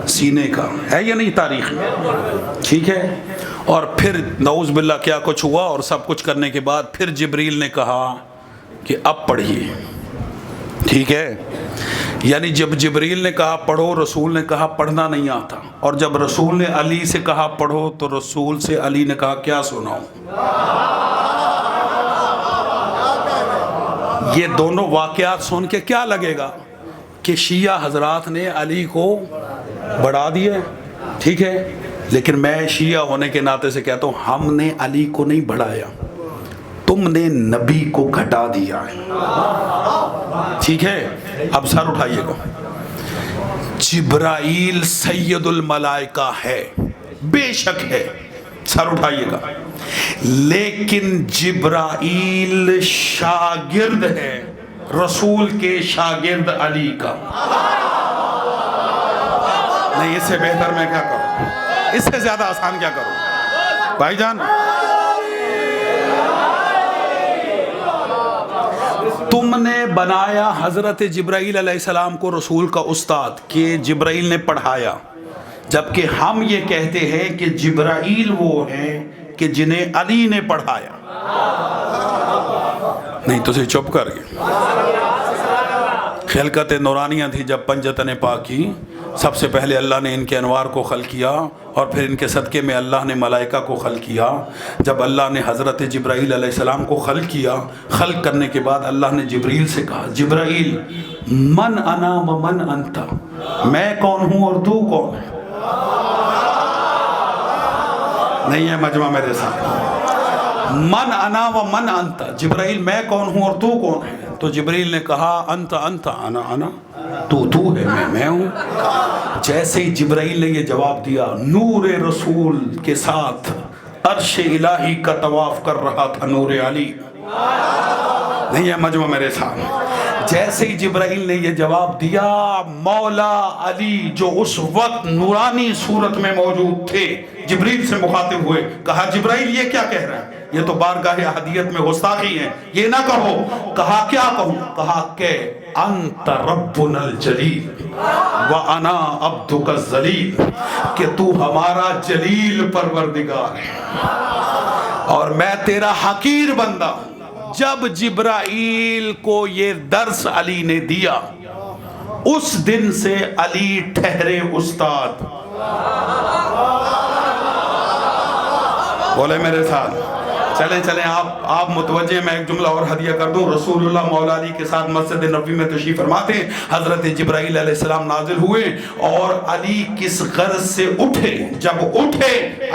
Speaker 1: سینے کا, ہے یا نہیں تاریخ میں, ٹھیک ہے. اور پھر نعوذ باللہ کیا کچھ ہوا, اور سب کچھ کرنے کے بعد پھر جبریل نے کہا کہ اب پڑھیے, ٹھیک ہے. یعنی جب جبریل نے کہا پڑھو, رسول نے کہا پڑھنا نہیں آتا, اور جب رسول نے علی سے کہا پڑھو تو رسول سے علی نے کہا کیا سناؤں. یہ دونوں واقعات سن کے کیا لگے گا کہ شیعہ حضرات نے علی کو بڑھا دیے, ٹھیک ہے. لیکن میں شیعہ ہونے کے ناطے سے کہتا ہوں ہم نے علی کو نہیں بڑھایا, تم نے نبی کو گھٹا دیا ہے, ٹھیک ہے. اب سر اٹھائیے گا, جبرائیل سید الملائکہ ہے, بے شک ہے, سر اٹھائیے گا, لیکن جبرائیل شاگرد ہے رسول کے شاگرد علی کا. نہیں, اس سے بہتر میں کیا کروں, اس سے زیادہ آسان کیا کروں بھائی جان. تم نے بنایا حضرت جبرائیل علیہ السلام کو رسول کا استاد کہ جبرائیل نے پڑھایا, جبکہ ہم یہ کہتے ہیں کہ جبرائیل وہ ہیں کہ جنہیں علی نے پڑھایا. نہیں تو سے چپ کر گئے. خلقت نورانیہ تھی جب پنجتن پاک کی, سب سے پہلے اللہ نے ان کے انوار کو خلق کیا, اور پھر ان کے صدقے میں اللہ نے ملائکہ کو خلق کیا. جب اللہ نے حضرت جبرائیل علیہ السلام کو خلق کیا, خلق کرنے کے بعد اللہ نے جبریل سے کہا جبرائیل من انا و من انت, میں کون ہوں اور تو کون ہے. نہیں ہے مجمع میرے ساتھ, من انا و من انت, جبرائیل میں کون ہوں اور تو کون ہے. تو جبریل نے کہا انت انت انا انا, تو ہے, میں ہوں. جیسے ہی جبرائیل نے یہ جواب دیا, نور رسول کے ساتھ عرش الہی کا طواف کر رہا تھا نور علی. نہیں ہے مجمع میرے ساتھ. جیسے ہی جبرائیل نے یہ جواب دیا, مولا علی جو اس وقت نورانی صورت میں موجود تھے جبریل سے مخاطب ہوئے, کہا جبرائیل یہ کیا کہہ رہا ہے, یہ تو بارگاہ احدیت میں گستاخی ہے, یہ نہ کہو. کہا کیا کہوں, کہا کہ انت ربنا الجلیل وانا عبدک الذلیل, کہ تو ہمارا جلیل پروردگار ہے اور میں تیرا حقیر بندہ ہوں. جب جبرائیل کو یہ درس علی نے دیا, اس دن سے علی ٹھہرے استاد. بولے میرے ساتھ, چلیں آپ متوجہ, میں ایک جملہ اور ہدیہ کر دوں. رسول اللہ مولا علی کے ساتھ مسجد نبوی میں تشریف فرماتے ہیں. حضرت جبرائیل علیہ السلام نازل ہوئے اور علی کس غرض سے اٹھے. جب اٹھے,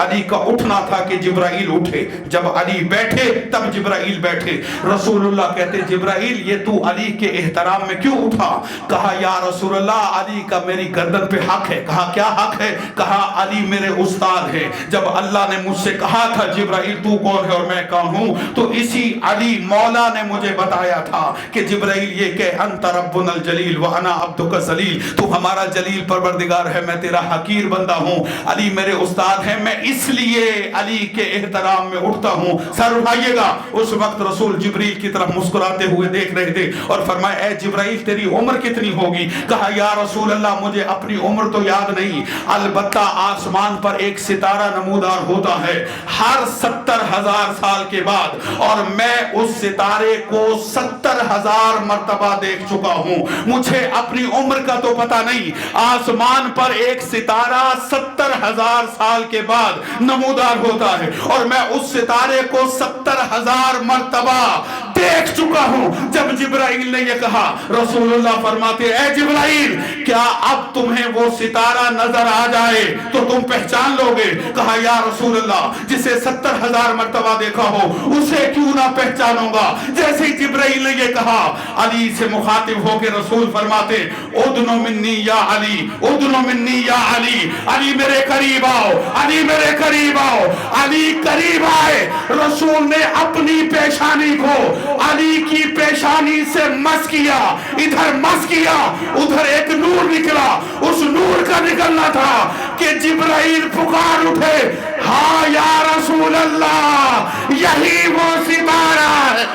Speaker 1: علی کا اٹھنا تھا کہ جبرائیل اٹھے, جب علی بیٹھے تب جبرائیل بیٹھے. رسول اللہ کہتے جبرائیل یہ تو علی کے احترام میں کیوں اٹھا. کہا یا رسول اللہ علی کا میری گردن پہ حق ہے. کہا کیا حق ہے. کہا علی میرے استاد ہے. جب اللہ نے مجھ سے کہا تھا جبرائیل تو کون ہے اور میں کون ہوں, تو اسی علی مولا نے مجھے بتایا تھا کہ جبرائیل یہ کہ انت ربنا الجلیل وانا عبدک الذلیل, تو ہمارا جلیل پروردگار ہے, میں تیرا حقیر بندہ ہوں. علی میرے استاد ہیں, میں اس لیے علی کے احترام میں اٹھتا ہوں. سر اٹھائیے گا. اس وقت رسول جبریل کی طرف مسکراتے ہوئے دیکھ رہے تھے اور فرمایا اے جبرائیل تیری عمر کتنی ہوگی. کہا یا رسول اللہ مجھے اپنی عمر تو یاد نہیں, البتہ آسمان پر ایک ستارہ نمودار ہوتا ہے, ہر 70,000 سال کے بعد، اور میں اس ستارے کو 70,000 مرتبہ دیکھ چکا ہوں۔ مجھے اپنی عمر کا تو پتہ نہیں، آسمان پر ایک ستارہ 70,000 سال کے بعد نمودار ہوتا ہے، اور میں اس ستارے کو 70,000 مرتبہ دیکھ چکا ہوں۔ جب جبرائیل نے یہ کہا، رسول اللہ فرماتے اے جبرائیل، کیا اب تمہیں وہ ستارہ نظر آ جائے تو تم پہچان لو گے؟ کہا یا رسول اللہ، جسے 70,000 مرتبہ دیکھا ہو اسے کیوں نہ پہچانوں گا؟ جیسے ہی جبرائیل نے یہ کہا، علی سے مخاطب ہو کے رسول فرماتے ادنو منی یا علی، ادنو منی یا علی، علی میرے قریب آؤ، علی میرے قریب آؤ۔ علی قریب آئے، رسول نے اپنی پیشانی کو علی کی پیشانی سے مس کیا، ادھر مس کیا، ادھر ایک نور نکلا، اس نور کا نکلنا تھا کہ جبرائیل پکار اٹھے، ہاں یا رسول اللہ، یہی وہ ستارہ ہے۔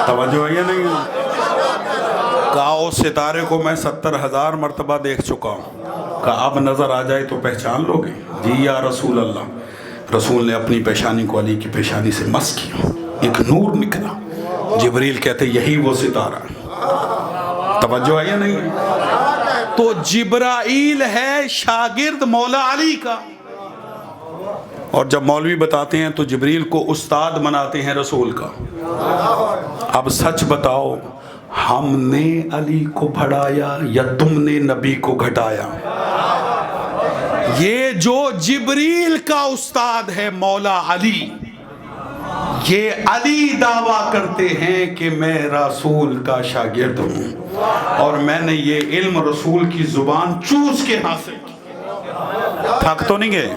Speaker 1: توجہ ہے یا نہیں؟ کہا اس ستارے کو میں 70,000 مرتبہ دیکھ چکا ہوں، کہا اب نظر آ جائے تو پہچان لو گے؟ جی یا رسول اللہ۔ رسول نے اپنی پیشانی کو علی کی پیشانی سے مس کیا، ایک نور نکلا، جبریل کہتے یہی وہ ستارہ ہے۔ توجہ ہے یا نہیں؟ تو جبرائیل ہے شاگرد مولا علی کا، اور جب مولوی بتاتے ہیں تو جبریل کو استاد مناتے ہیں رسول کا۔ اب سچ بتاؤ، ہم نے علی کو بڑھایا یا تم نے نبی کو گھٹایا؟ یہ جو جبریل کا استاد ہے مولا علی، یہ علی دعویٰ کرتے ہیں کہ میں رسول کا شاگرد ہوں، اور میں نے یہ علم رسول کی زبان چوس کے حاصل کی۔ تھک تو نہیں گئے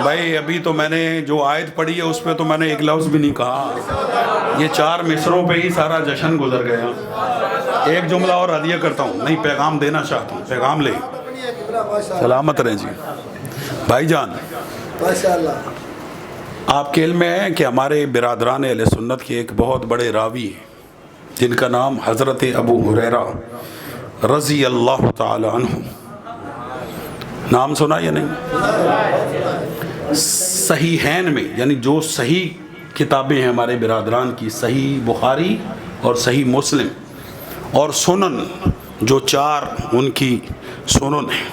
Speaker 1: بھائی؟ ابھی تو میں نے جو آیت پڑھی ہے اس پہ تو میں نے ایک لفظ بھی نہیں کہا، یہ 4 مصروں پہ ہی سارا جشن گزر گیا۔ ایک جملہ اور ہدیہ کرتا ہوں، نہیں پیغام دینا چاہتا ہوں، پیغام لے، سلامت رہیں جی بھائی جان۔ آپ کے علم میں ہے کہ ہمارے برادران اہل سنت کے ایک بہت بڑے راوی ہیں جن کا نام حضرت ابو ہریرہ رضی اللہ تعالی عنہ، نام سنا یا نہیں؟ صحیحین میں، یعنی جو صحیح کتابیں ہیں ہمارے برادران کی، صحیح بخاری اور صحیح مسلم اور سنن، جو 4 ان کی سنن ہیں،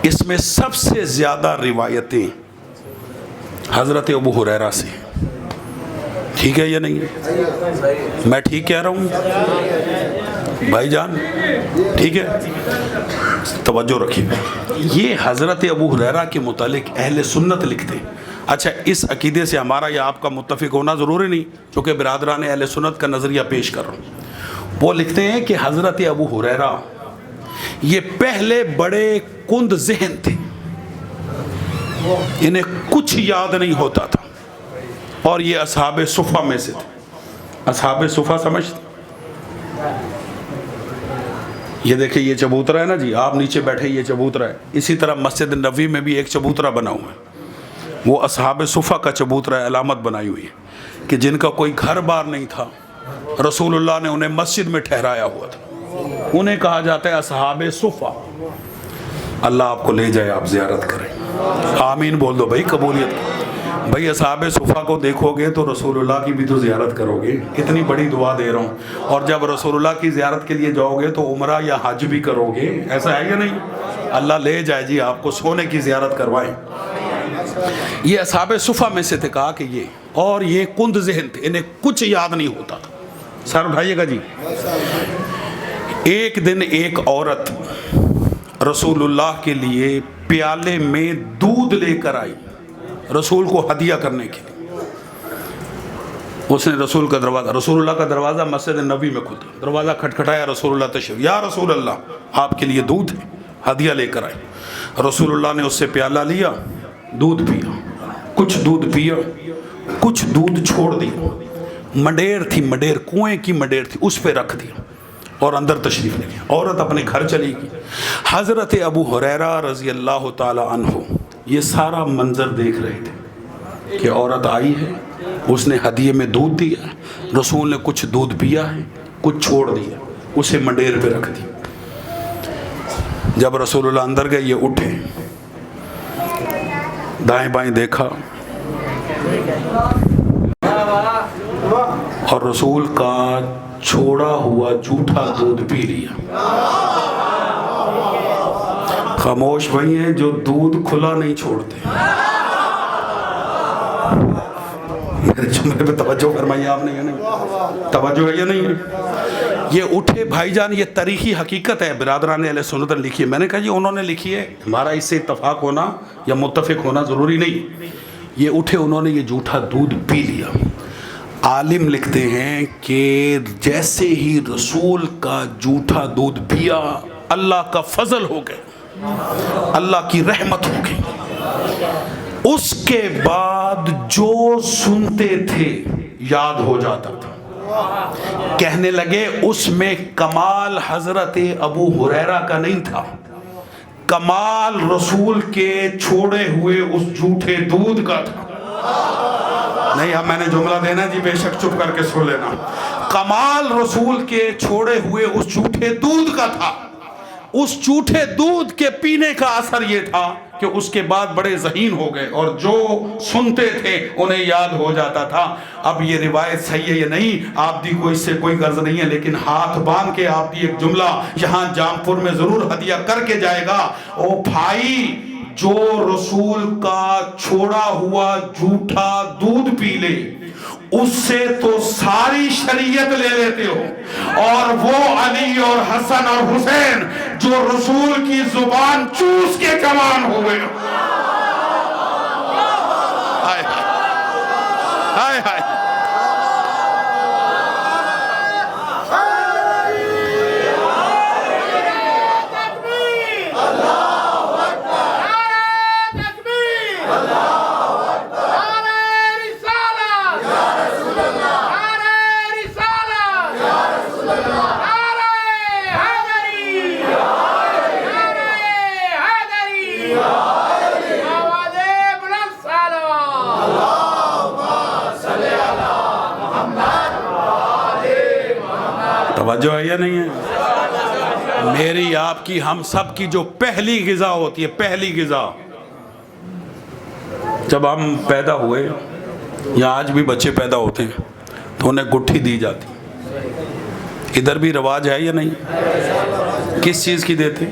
Speaker 1: اس میں سب سے زیادہ روایتیں حضرت ابو ہریرہ سے۔ ٹھیک ہے یا نہیں؟ میں ٹھیک کہہ رہا ہوں بھائی جان؟ ٹھیک ہے، توجہ رکھیے۔ یہ حضرت ابو ہریرہ کے متعلق اہل سنت لکھتے ہیں۔ اچھا، اس عقیدے سے ہمارا یا آپ کا متفق ہونا ضروری نہیں، چونکہ برادران اہل سنت کا نظریہ پیش کر رہا ہوں۔ وہ لکھتے ہیں کہ حضرت ابو ہریرہ یہ پہلے بڑے کند ذہن تھے، انہیں کچھ یاد نہیں ہوتا تھا، اور یہ اصحاب صفہ میں سے تھے۔ اصحاب صفہ سمجھتے؟ یہ دیکھیں، یہ چبوترا ہے نا جی، آپ نیچے بیٹھے، یہ چبوترا ہے۔ اسی طرح مسجد نبوی میں بھی ایک چبوترا بنا ہوا ہے، وہ اصحاب صفہ کا چبوترا، علامت بنائی ہوئی ہے کہ جن کا کوئی گھر بار نہیں تھا، رسول اللہ نے انہیں مسجد میں ٹھہرایا ہوا تھا، انہیں کہا جاتا ہے اصحاب صفہ۔ اللہ آپ کو لے جائے، آپ زیارت کریں، آمین بول دو بھائی، قبولیت۔ بھائی اصحاب صفہ کو دیکھو گے تو رسول اللہ کی بھی تو زیارت کرو گے، اتنی بڑی دعا دے رہا ہوں، اور جب رسول اللہ کی زیارت کے لیے جاؤ گے تو عمرہ یا حج بھی کرو گے، ایسا ہے یا نہیں؟ اللہ لے جائے جی، آپ کو سونے کی زیارت کروائیں۔ یہ اصحاب صفہ میں سے تھے، کہا کہ یہ، اور یہ کند ذہن تھے، انہیں کچھ یاد نہیں ہوتا تھا۔ سر اٹھائیے گا جی۔ ایک دن ایک عورت رسول اللہ کے لیے پیالے میں دودھ لے کر آئی، رسول کو ہدیہ کرنے کے لیے، اس نے رسول کا دروازہ، رسول اللہ کا دروازہ مسجد نبی میں کھلتا، دروازہ کھٹکھٹایا، رسول اللہ تشریف، یا رسول اللہ آپ کے لیے دودھ ہے، ہدیہ لے کر آئے۔ رسول اللہ نے اس سے پیالہ لیا، دودھ پیا، کچھ دودھ پیا، کچھ دودھ چھوڑ دیا، مڈیر تھی، مڈیر کنویں کی مڈیر تھی، اس پہ رکھ دیا اور اندر تشریف لے گیا۔ عورت اپنے گھر چلی گئی۔ حضرت ابو ہریرہ رضی اللہ تعالی عنہ یہ سارا منظر دیکھ رہے تھے کہ عورت آئی ہے، اس نے ہدیے میں دودھ دیا، رسول نے کچھ دودھ پیا ہے، کچھ چھوڑ دیا، اسے مڈیر پہ رکھ دیا۔ جب رسول اللہ اندر گئے، یہ اٹھے، دائیں بائیں دیکھا اور رسول کا چھوڑا ہوا جھوٹا دودھ پی لیا۔ خاموش بھائی ہیں جو دودھ کھلا نہیں چھوڑتے۔ میرے جملے پہ توجہ فرمائیے آپ نے، یا نہیں؟ توجہ ہے یا نہیں ہے؟ یہ اٹھے بھائی جان، یہ تاریخی حقیقت ہے، برادران اہل سنت نے لکھی ہے۔ میں نے کہا جی انہوں نے لکھی ہے، ہمارا اس سے اتفاق ہونا یا متفق ہونا ضروری نہیں۔ یہ اٹھے، انہوں نے یہ جھوٹا دودھ پی لیا۔ عالم لکھتے ہیں کہ جیسے ہی رسول کا جھوٹا دودھ پیا، اللہ کا فضل ہو گئے، اللہ کی رحمت ہو گئی۔ اس کے بعد جو سنتے تھے یاد ہو جاتا تھا۔ کہنے لگے اس میں کمال حضرت ابو ہریرہ کا نہیں تھا، کمال رسول کے چھوڑے ہوئے اس جھوٹے دودھ کا تھا۔ نہیں، اب میں نے جملہ دینا جی، بے شک چپ کر کے سن لینا۔ کمال رسول کے چھوڑے ہوئے اس جھوٹے دودھ کا تھا۔ اس جھوٹے دودھ کے پینے کا اثر یہ تھا کہ اس کے بعد بڑے ذہین ہو گئے اور جو سنتے تھے انہیں یاد ہو جاتا تھا۔ اب یہ روایت صحیح ہے یا نہیں آپ دی کو اس سے کوئی غرض نہیں ہے، لیکن ہاتھ باندھ کے آپ دی ایک جملہ یہاں جامپور میں ضرور ہدیہ کر کے جائے گا۔ او بھائی، جو رسول کا چھوڑا ہوا جھوٹا دودھ پی لے، اس سے تو ساری شریعت لے لیتے ہو، اور وہ علی اور حسن اور حسین جو رسول کی زبان چوس کے جوان ہوئے۔ ہائے ہائے ہائے، توجہ ہے یا نہیں ہے؟ میری آپ کی ہم سب کی جو پہلی غذا ہوتی ہے، پہلی غذا، جب ہم پیدا ہوئے یا آج بھی بچے پیدا ہوتے ہیں تو انہیں گٹھی دی جاتی۔ ادھر بھی رواج ہے یا نہیں؟ کس چیز کی دیتے؟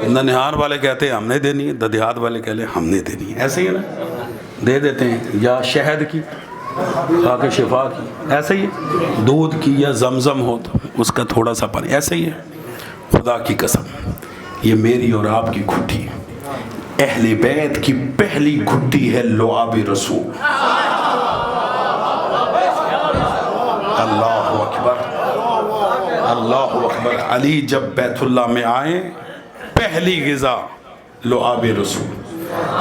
Speaker 1: ننہار والے کہتے ہیں ہم نے دینی ہے، ددیہات والے کہتے ہیں ہم نے دینی ہے، ایسے ہی ہے نا، دے دیتے ہیں۔ یا شہد کی، خاک شفا کی، ایسے ہی ہے۔ دودھ کی یا زمزم ہو تو اس کا تھوڑا سا پانی، ایسے ہی ہے۔ خدا کی قسم یہ میری اور آپ کی گھٹی ہے، اہل بیت کی پہلی گھٹی ہے لعاب رسول۔ اللہ اکبر، اللہ اکبر۔ علی جب بیت اللہ میں آئے، پہلی غذا لعاب رسول۔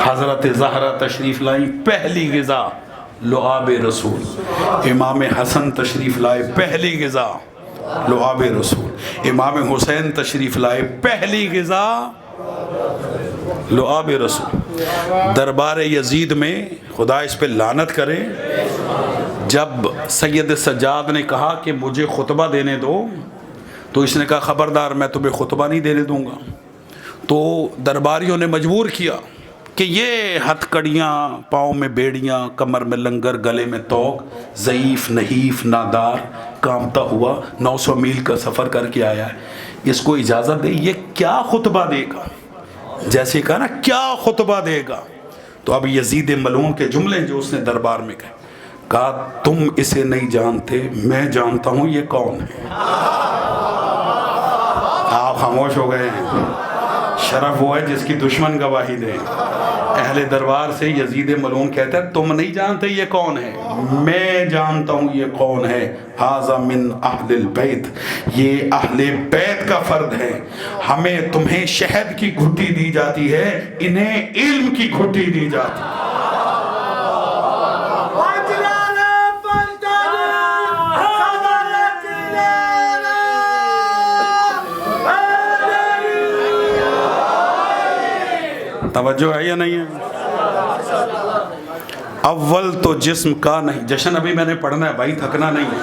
Speaker 1: حضرت زہرہ تشریف لائیں، پہلی غذا لعاب رسول۔ امام حسن تشریف لائے، پہلی غذا لعاب رسول۔ امام حسین تشریف لائے، پہلی غذا لعاب رسول۔ دربار یزید میں، خدا اس پہ لعنت کرے، جب سید سجاد نے کہا کہ مجھے خطبہ دینے دو تو اس نے کہا خبردار میں تمہیں خطبہ نہیں دینے دوں گا۔ تو درباریوں نے مجبور کیا کہ یہ ہتھ کڑیاں، پاؤں میں بیڑیاں، کمر میں لنگر، گلے میں توق، ضعیف، نحیف، نادار، کامتا ہوا 900 میل کا سفر کر کے آیا ہے، اس کو اجازت دے، یہ کیا خطبہ دے گا؟ جیسے کہا نا کیا خطبہ دے گا؟ تو اب یزید ملعون کے جملے جو اس نے دربار میں کہا تم اسے نہیں جانتے، میں جانتا ہوں یہ کون ہے۔ آپ خاموش ہو گئے ہیں۔ شرف وہ ہے جس کی دشمن گواہی دے، اہل دربار سے یزید ملعون کہتا ہے تم نہیں جانتے یہ کون ہے، میں جانتا ہوں یہ کون ہے، ھذا من اہل البیت، یہ اہل بیت کا فرد ہے، ہمیں تمہیں شہد کی گھٹی دی جاتی ہے، انہیں علم کی گھٹی دی جاتی ہے۔ توجہ ہے یا نہیں ہے؟ اول تو جسم کا نہیں، جشن ابھی میں نے پڑھنا ہے بھائی، تھکنا نہیں ہے۔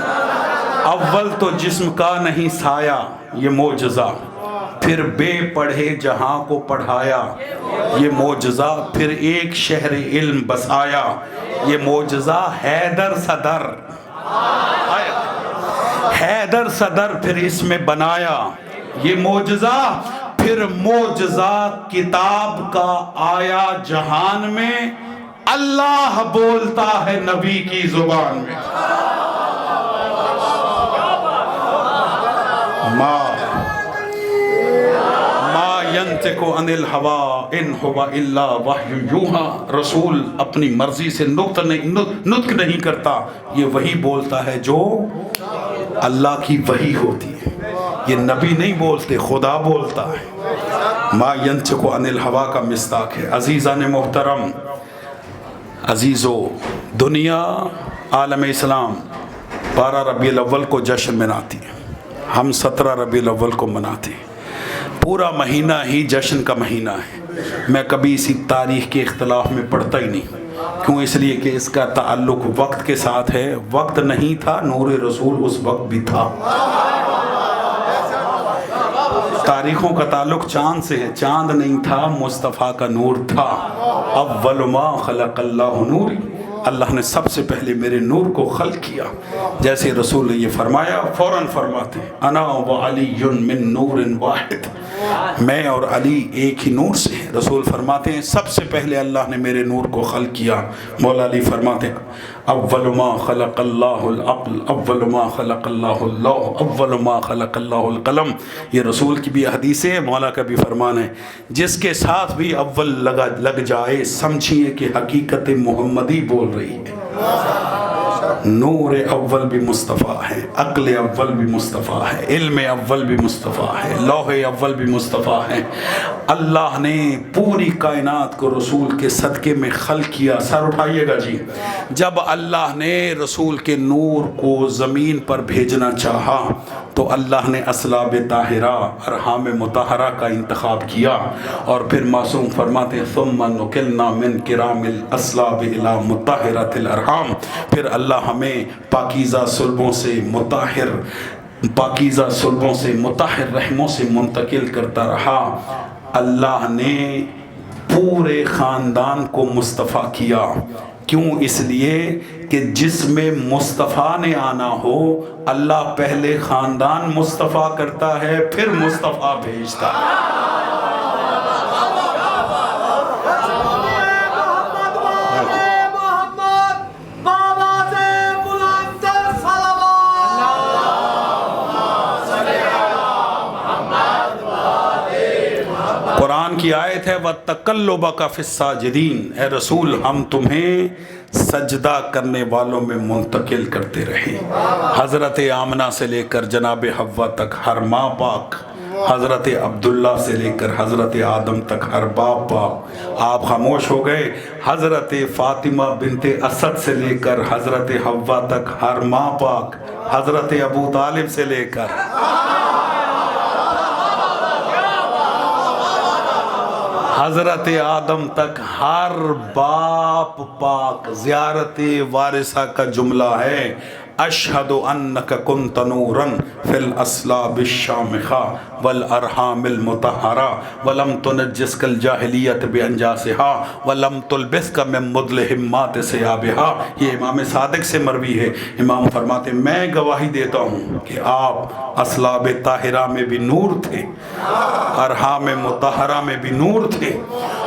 Speaker 1: اول تو جسم کا نہیں سایہ یہ معجزہ، پھر بے پڑھے جہاں کو پڑھایا یہ معجزہ، پھر ایک شہر علم بسایا یہ معجزہ، حیدر صدر، حیدر صدر پھر اس میں بنایا یہ معجزہ، پھر معجزہ کتاب کا آیا جہان میں، اللہ بولتا ہے نبی کی زبان میں۔ ما ینطق عن الہوی ان ہو الا وحی یوحی، رسول اپنی مرضی سے نطق نہیں کرتا، یہ وہی بولتا ہے جو اللہ کی وحی ہوتی ہے، یہ نبی نہیں بولتے، خدا بولتا ہے۔ ما ینطق عن الہوی کا مصداق ہے۔ عزیزان محترم، عزیزو، دنیا عالم اسلام 12 ربیع الاول کو جشن مناتی ہے، ہم 17 ربیع الاول کو مناتے ہیں، پورا مہینہ ہی جشن کا مہینہ ہے۔ میں کبھی اسی تاریخ کے اختلاف میں پڑھتا ہی نہیں، کیوں؟ اس لیے کہ اس کا تعلق وقت کے ساتھ ہے، وقت نہیں تھا، نور رسول اس وقت بھی تھا۔ تاریخوں کا تعلق چاند سے ہے، چاند نہیں تھا، مصطفیٰ کا نور تھا۔ اول ما خلق اللہ نوری، اللہ نے سب سے پہلے میرے نور کو خلق کیا، جیسے رسول نے یہ فرمایا فوراً فرماتے ہیں انا وعلی من نور واحد، میں اور علی ایک ہی نور سے ہیں۔ رسول فرماتے ہیں سب سے پہلے اللہ نے میرے نور کو خلق کیا۔ مولا علی فرماتے ہیں اول ما خلق اللہ العقل، اول ما خلق اللہ اللوح، اول ما خلق اللہ القلم۔ یہ رسول کی بھی حدیث ہے، مولا کا بھی فرمان ہے، جس کے ساتھ بھی اول لگ جائے سمجھیے کہ حقیقت محمدی بول رہی ہے۔ نور اول بھی مصطفیٰ ہے، عقل اول بھی مصطفیٰ ہے، علم اول بھی مصطفیٰ ہے، لوح اول بھی مصطفیٰ ہے۔ اللہ نے پوری کائنات کو رسول کے صدقے میں خلق کیا۔ سر اٹھائیے گا جی۔ جب اللہ نے رسول کے نور کو زمین پر بھیجنا چاہا تو اللہ نے اصلاب طاہرہ، ارحام مطہرہ کا انتخاب کیا، اور پھر معصوم فرماتے ہیں ثم نقلنا من کرام الاصلاب الی مطہرۃ الارحام، پھر اللہ ہمیں پاکیزہ صلبوں سے مطہر رحموں سے منتقل کرتا رہا۔ اللہ نے پورے خاندان کو مصطفیٰ کیا، کیوں؟ اس لیے کہ جس میں مصطفیٰ نے آنا ہو، اللہ پہلے خاندان مصطفیٰ کرتا ہے پھر مصطفیٰ بھیجتا ہے۔ قرآن کی آیت ہے وَتَقَلُّبَكَ فِي السَّاجِدِينَ، اے رسول ہم تمہیں سجدہ کرنے والوں میں منتقل کرتے رہے۔ حضرت آمنہ سے لے کر جناب حوا تک ہر ماں پاک، حضرت عبداللہ سے لے کر حضرت آدم تک ہر باپ پاک، آپ خاموش ہو گئے۔ حضرت فاطمہ بنت اسد سے لے کر حضرت حوا تک ہر ماں پاک، حضرت ابو طالب سے لے کر حضرت آدم تک ہر باپ پاک۔ زیارت وارثہ کا جملہ ہے اشہد انک کنت نورا فی الاصلاب الشامخہ والارحام المطہرہ ولم تنجسک الجاہلیت بانجاسها ولم تلبسک من مدلہمات ثیابہا۔ یہ امام صادق سے مروی ہے۔ امام فرماتے ہیں میں گواہی دیتا ہوں کہ آپ اصلاب طاہرہ میں بھی نور تھے، ارحام مطہرہ میں بھی نور تھے،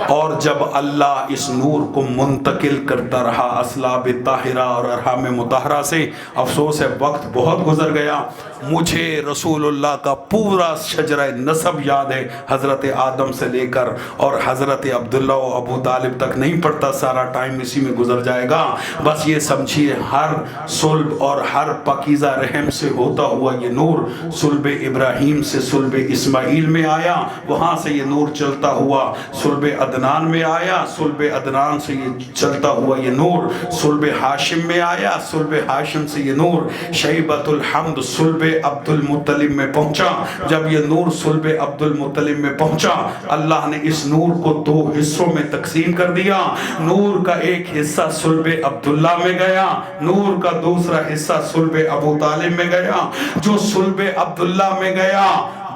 Speaker 1: اور جب اللہ اس نور کو منتقل کرتا رہا اسلاب طاہرہ اور ارحام مطہرہ سے، افسوس ہے وقت بہت گزر گیا، مجھے رسول اللہ کا پورا شجرہ نسب یاد ہے، حضرت آدم سے لے کر اور حضرت عبداللہ و ابو طالب تک نہیں پڑتا، سارا ٹائم اسی میں گزر جائے گا۔ بس یہ سمجھیے ہر صلب اور ہر پاکیزہ رحم سے ہوتا ہوا یہ نور صلب ابراہیم سے صلب اسماعیل میں آیا، وہاں سے یہ نور چلتا ہوا صلب عدنان میں آیا، صلب عدنان سے یہ چلتا ہوا یہ نور صلب ہاشم میں آیا، صلب ہاشم سے یہ نور شیبۃ الحمد صلب عبد المطلب میں پہنچا۔ جب یہ نور صلب عبد المطلب میں پہنچا، اللہ نے اس نور کو دو حصوں میں تقسیم کر دیا، نور کا ایک حصہ صلب عبداللہ میں گیا، نور کا دوسرا حصہ صلب ابو طالب میں گیا۔ جو صلب عبداللہ میں گیا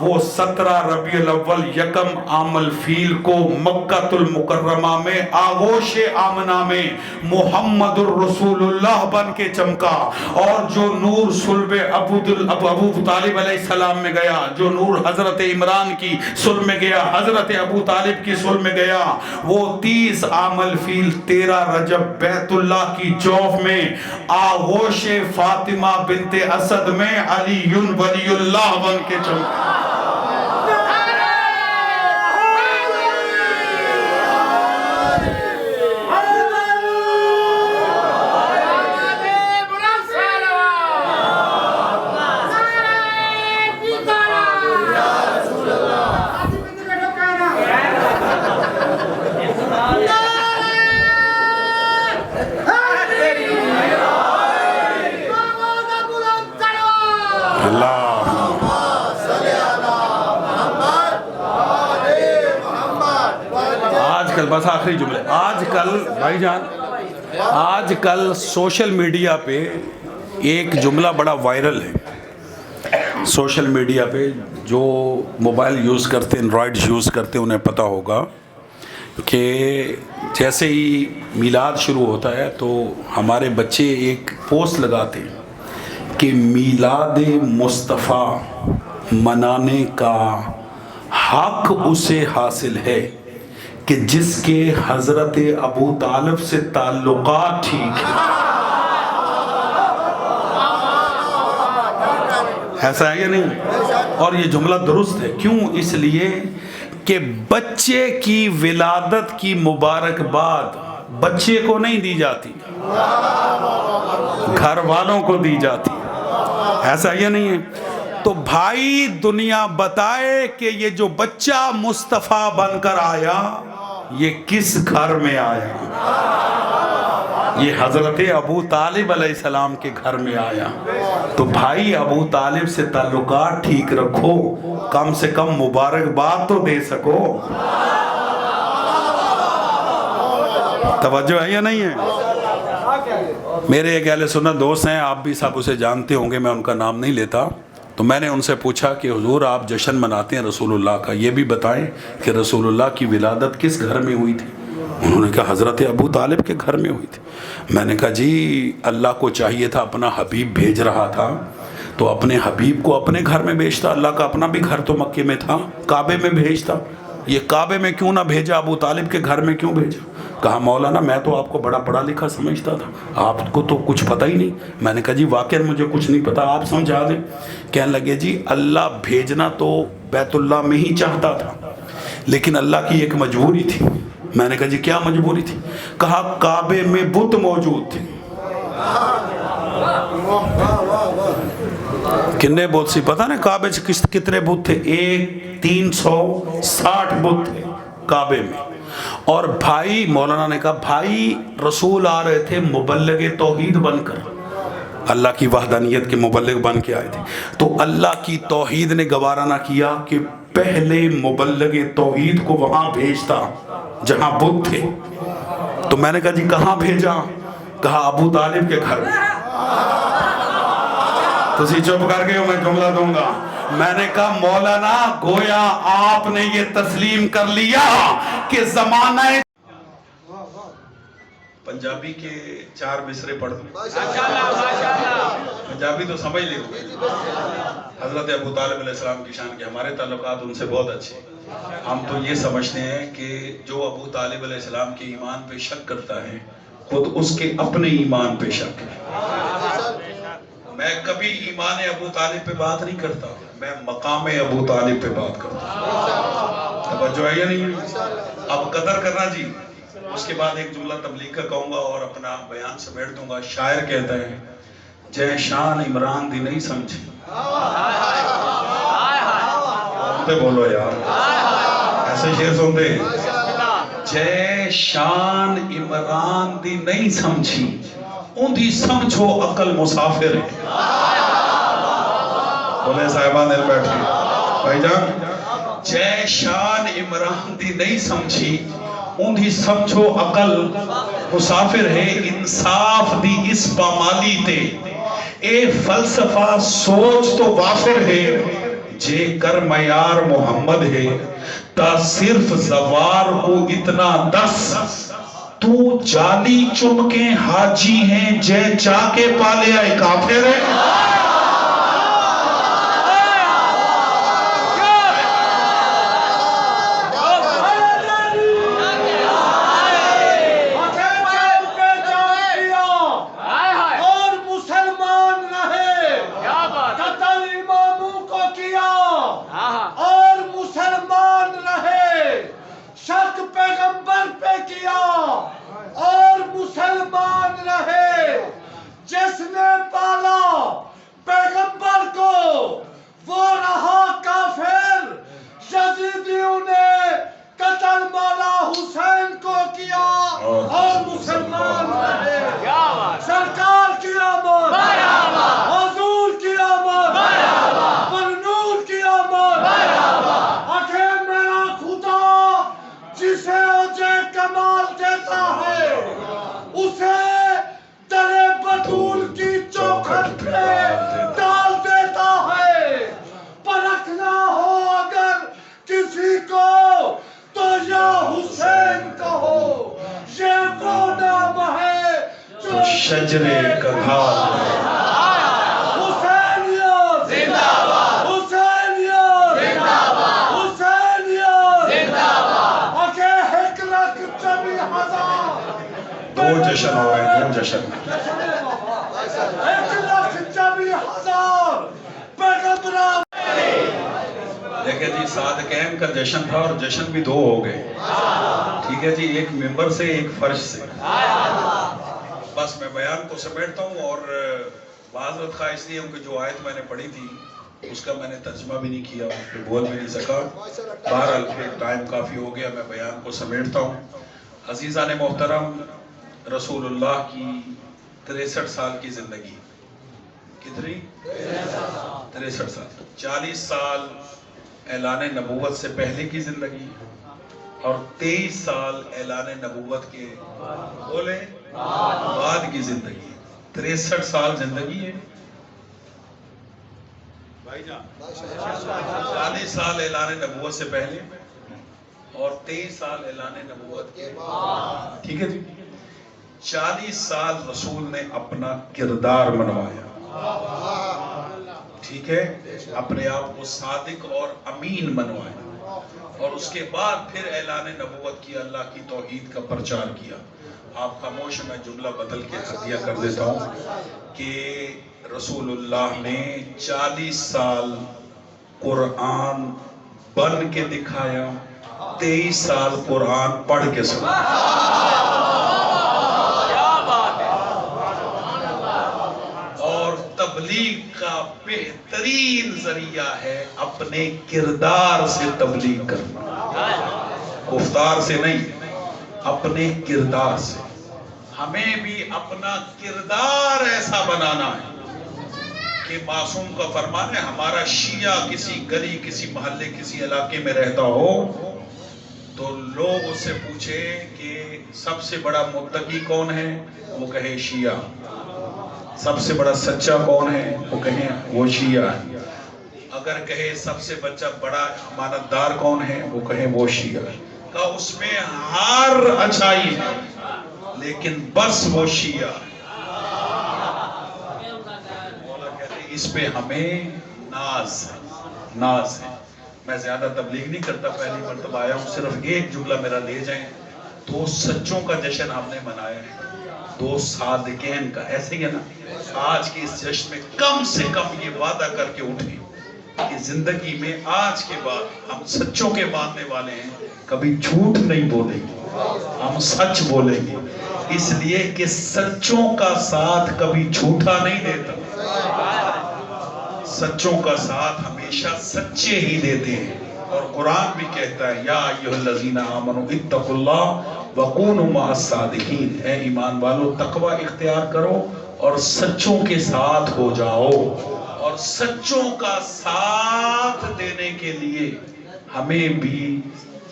Speaker 1: وہ 17 ربیع الاول یکم عام الفیل کو مکہ المکرمہ میں آغوش آمنہ میں محمد الرسول اللہ بن کے چمکا، اور جو نور صلب ابو طالب علیہ السلام میں گیا، جو نور حضرت عمران کی صلب میں گیا، حضرت ابو طالب کی صلب میں گیا، وہ 30 عام الفیل 13 رجب بیت اللہ کی جوف میں آغوش فاطمہ بنت اسد میں علی ولی اللہ بن کے چمکا۔ بس آخری جملے، آج کل بھائی جان، آج کل سوشل میڈیا پہ ایک جملہ بڑا وائرل ہے، سوشل میڈیا پہ جو موبائل یوز کرتے ہیں، اینڈرائڈ یوز کرتے ہیں، انہیں پتہ ہوگا کہ جیسے ہی میلاد شروع ہوتا ہے تو ہمارے بچے ایک پوسٹ لگاتے ہیں کہ میلاد مصطفیٰ منانے کا حق اسے حاصل ہے کہ جس کے حضرت ابو طالب سے تعلقات ٹھیک ہیں۔ ایسا ہے یا نہیں؟ اور یہ جملہ درست ہے، کیوں؟ اس لیے کہ بچے کی ولادت کی مبارکباد بچے کو نہیں دی جاتی، گھر والوں کو دی جاتی، ایسا یا نہیں ہے؟ تو بھائی دنیا بتائے کہ یہ جو بچہ مصطفیٰ بن کر آیا یہ کس گھر میں آیا؟ یہ حضرت ابو طالب علیہ السلام کے گھر میں آیا۔ تو بھائی ابو طالب سے تعلقات ٹھیک رکھو، کم سے کم مبارکباد تو دے سکو۔ توجہ ہے یا نہیں ہے؟ میرے ایک اہل سنت دوست ہیں، آپ بھی سب اسے جانتے ہوں گے، میں ان کا نام نہیں لیتا، تو میں نے ان سے پوچھا کہ حضور آپ جشن مناتے ہیں رسول اللہ کا، یہ بھی بتائیں کہ رسول اللہ کی ولادت کس گھر میں ہوئی تھی؟ انہوں نے کہا حضرت ابو طالب کے گھر میں ہوئی تھی۔ میں نے کہا جی اللہ کو چاہیے تھا، اپنا حبیب بھیج رہا تھا تو اپنے حبیب کو اپنے گھر میں بھیجتا، اللہ کا اپنا بھی گھر تو مکے میں تھا، کعبے میں بھیجتا، یہ کعبے میں کیوں نہ بھیجا، ابو طالب کے گھر میں کیوں بھیجا؟ کہا مولانا میں تو آپ کو بڑا پڑھا لکھا سمجھتا تھا، آپ کو تو کچھ پتہ ہی نہیں۔ میں نے کہا جی واقعی مجھے کچھ نہیں پتا، آپ سمجھا دیں۔ کہنے لگے جی اللہ بھیجنا تو بیت اللہ میں ہی چاہتا تھا، لیکن اللہ کی ایک مجبوری تھی۔ میں نے کہا جی کیا مجبوری تھی؟ کہا کعبے میں بت موجود تھے۔ کتنے بت سی پتہ نا کعبے سے کتنے بت تھے؟ 360 بت تھے کعبے میں۔ اور بھائی مولانا نے کہا بھائی رسول آ رہے تھے مبلغ توحید بن کر، اللہ کی وحدانیت کے مبلغ بن کے آئے تھے، تو اللہ کی توحید نے گوارا نہ کیا کہ پہلے مبلغ توحید کو وہاں بھیجتا جہاں بت تھے۔ تو میں نے کہا جی کہاں بھیجا؟ کہا ابو طالب کے گھر میں۔ تو اسی چپ کر کے میں جملہ دوں گا، میں نے کہا مولانا گویا آپ نے یہ تسلیم کر لیا کہ زمانہ پنجابی کے 4 مصرے پڑھ دوں، پنجابی تو سمجھ لے ہوئے۔ حضرت ابو طالب علیہ السلام کی شان کے ہمارے تعلقات ان سے بہت اچھے، ہم تو یہ سمجھتے ہیں کہ جو ابو طالب علیہ السلام کے ایمان پہ شک کرتا ہے خود اس کے اپنے ایمان پہ شک ہے. میں کبھی ایمان ابو طالب پہ بات نہیں کرتا، میں مقام ابو طالب پہ بات کرتا ہوں. توجہ ہے یا نہیں؟ اب قدر کرنا جی. اس کے بعد ایک جملہ تبلیغ کا کہوں گا اور اپنا بیان سمیٹ دوں گا. شاعر کہتا ہے جے شان عمران دی نہیں سمجھی. بولو یار، ایسے شعر سنتے. جے شان عمران دی نہیں سمجھی ان دی سمجھو عقل مسافر ہے. بولے صاحبان دل بیٹھے بھائی جان. جے شان عمران دی نہیں سمجھی ان دی سمجھو عقل مسافر ہے. انصاف دی اس پامالی تے اے فلسفہ سوچ تو وافر ہے. جے کر معیار محمد ہے تا صرف زوار کو اتنا دس. تو جالی چمکے حاجی ہیں جے چاکے پالے آئے کافر ہے.
Speaker 2: جس نے پالا پیغمبر کو وہ رہا کافر. یزیدیوں نے قتل مولا حسین کو کیا اور مسلمان رہے. سرکار کی آمد، حضور کی آمد، بنور کی آمد. اٹھے میرا خدا جسے اوجے کمال دیتا ہے اسے ترے بطول کی چوکھٹ پہ ڈال دیتا ہے. پرکھنا ہو اگر کسی کو تو یا حسین کہو. یہ وہ نام ہے جو
Speaker 1: شجرے کا گھاؤ ہے.
Speaker 2: حسینیت زندہ باد، حسینیت زندہ باد، حسینیت زندہ باد. اکے ایک لاکھ 24,000
Speaker 1: دو جشن ہو گئے، دو جشن.
Speaker 2: 1,24,000 پیغمبران.
Speaker 1: دیکھیں جی صادقین کا جشن تھا اور جشن بھی دو ہو گئے. ٹھیک ہے جی، ایک ممبر سے ایک فرش سے. بس میں بیان کو سمیٹتا ہوں اور معذرت خواہ اس لیے کہ جو آیت میں نے پڑھی تھی اس کا میں نے ترجمہ بھی نہیں کیا، اس پہ بول بھی نہیں سکا. بہرحال پھر ٹائم کافی ہو گیا، میں بیان کو سمیٹتا ہوں. عزیزان محترم، رسول اللہ کی 63 سال کی زندگی. کتنی؟ 63 سال. 40 سال اعلان نبوت سے پہلے کی زندگی اور 23 سال اعلان نبوت کے بولے بعد کی زندگی. 63 سال زندگی ہے بھائی جان. 40 سال اعلان نبوت سے پہلے اور 23 سال اعلان نبوت کے بعد. ٹھیک ہے جی. 40 سال رسول نے اپنا کردار منوایا. ٹھیک ہے، اپنے آپ کو صادق اور امین منوایا اور اس کے بعد پھر اعلان نبوت کیا، اللہ کی توحید کا پرچار کیا. آپ خاموش، میں جملہ بدل کے عطیہ کر دیتا ہوں کہ رسول اللہ نے 40 سال قرآن بن کے دکھایا، 23 سال قرآن پڑھ کے سنایا. اور تبلیغ کا بہترین ذریعہ ہے اپنے کردار سے تبلیغ کرنا، گفتار سے نہیں، اپنے کردار سے. ہمیں بھی اپنا کردار ایسا بنانا ہے کہ معصوم کا فرمان ہے، ہمارا شیعہ کسی گلی، کسی محلے، کسی علاقے میں رہتا ہو تو لوگ اس سے پوچھے کہ سب سے بڑا متقی کون ہے، وہ کہے شیعہ. سب سے بڑا سچا کون ہے، وہ کہیں وہ شیعہ ہے. اگر کہے سب سے بڑا امانتدار کون ہے، وہ کہیں وہ شیعہ ہے. کہ اس میں ہر اچھائی ہے لیکن بس وہ شیعہ ہے. مولا کہتے ہیں اس پہ ہمیں ناز ہے.
Speaker 3: میں زیادہ تبلیغ نہیں کرتا، پہلی مرتبہ آیا ہوں، صرف ایک جملہ میرا لے جائیں۔ 2 سچوں کا جشن ہم نے منایا ہے، 2 صادقین کا، ایسے ہی ہے نا؟ آج کی اس جشن میں کم سے کم یہ وعدہ کر کے اٹھیں کہ زندگی میں آج کے بعد ہم سچوں کے ماننے والے ہیں، کبھی جھوٹ نہیں بولیں گے، ہم سچ بولیں گے، اس لیے کہ سچوں کا ساتھ کبھی جھوٹا نہیں دیتا، سچوں کا ساتھ ہمیشہ سچے ہی دیتے ہیں۔ اور قرآن بھی کہتا ہے یا ایھا الذین آمنوا اتقوا اللہ وکونوا مع الصادقین، اے ایمان والو تقوی اختیار کرو اور سچوں کے ساتھ ہو جاؤ۔ اور سچوں کا ساتھ دینے کے لیے ہمیں بھی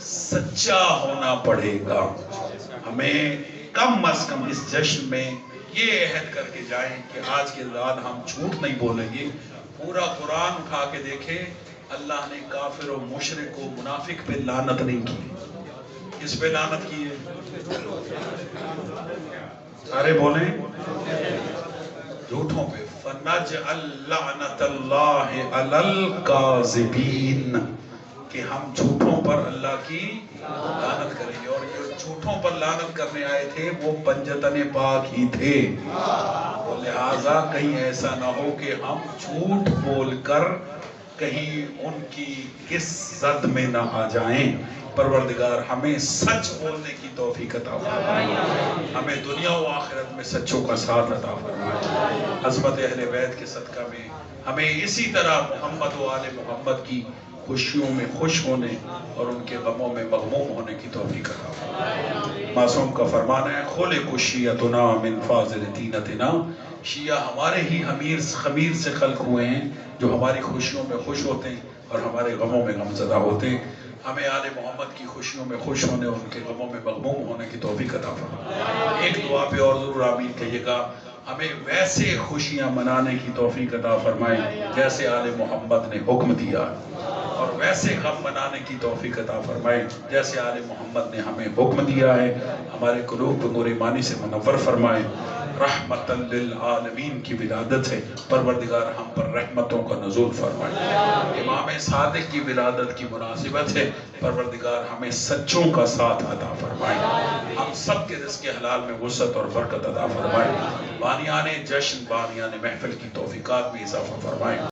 Speaker 3: سچا ہونا پڑے گا۔ ہمیں کم از کم اس جشن میں یہ عہد کر کے جائیں کہ آج کے بعد ہم جھوٹ نہیں بولیں گے۔ پورا قرآن اٹھا کے دیکھیں، اللہ نے کافر و مشرک و منافق پہ لعنت نہیں کی۔ کس پہ لعنت کی ہے؟ سارے بولیں، جھوٹوں پہ۔ فَنَجْعَلْ لَعْنَةَ اللَّهِ عَلَى الْكَاذِبِينَ، کہ ہم جھوٹوں پر اللہ کی لعنت کریں گے۔ اور جو جھوٹوں پر لعنت کرنے آئے تھے وہ پنجتن پاک ہی تھے، لہٰذا کہیں ایسا نہ ہو کہ ہم جھوٹ بول کر کہیں ان کی کس زد میں نہ آ جائیں۔ پروردگار ہمیں سچ بولنے کی توفیق عطا فرمائے، ہمیں دنیا و آخرت میں سچوں کا ساتھ عطا فرمائے۔ عظمت اہل بیت کے صدقہ میں ہمیں اسی طرح محمد و آل محمد کی خوشیوں میں خوش ہونے اور ان کے غموں میں مغموم ہونے کی توفیق عطا فرمائے۔ معصوم کا فرمان ہے خلق شیعتنا من فاضل طینتنا، شیعہ ہمارے ہی خمیر سے خلق ہوئے ہیں جو ہماری خوشیوں میں خوش ہوتے ہیں اور ہمارے غموں میں غمزدہ ہوتے ہیں۔ ہمیں آل محمد کی خوشیوں میں خوش ہونے اور ان کے غموں میں مغموم ہونے کی توفیق عطا فرمائے۔ ایک دعا پہ اور ضرور آمین کہیے گا، ہمیں ویسے خوشیاں منانے کی توفیق عطا فرمائے جیسے آل محمد نے حکم دیا، اور ویسے غم منانے کی توفیق عطا فرمائے جیسے آل محمد نے ہمیں حکم دیا ہے۔ ہمارے قلوب کو نور ایمانی سے منور فرمائے۔ رحمت للعالمین کی ولادت ہے، پروردگار ہم پر رحمتوں کا نزول فرمائے۔ امام صادق کی ولادت کی مناسبت ہے، پروردگار ہمیں سچوں کا ساتھ عطا فرمائے، ہم سب کے رزق حلال میں وسعت اور برکت عطا فرمائے، بانیان جشن بانیان محفل کی توفیقات میں اضافہ فرمائے۔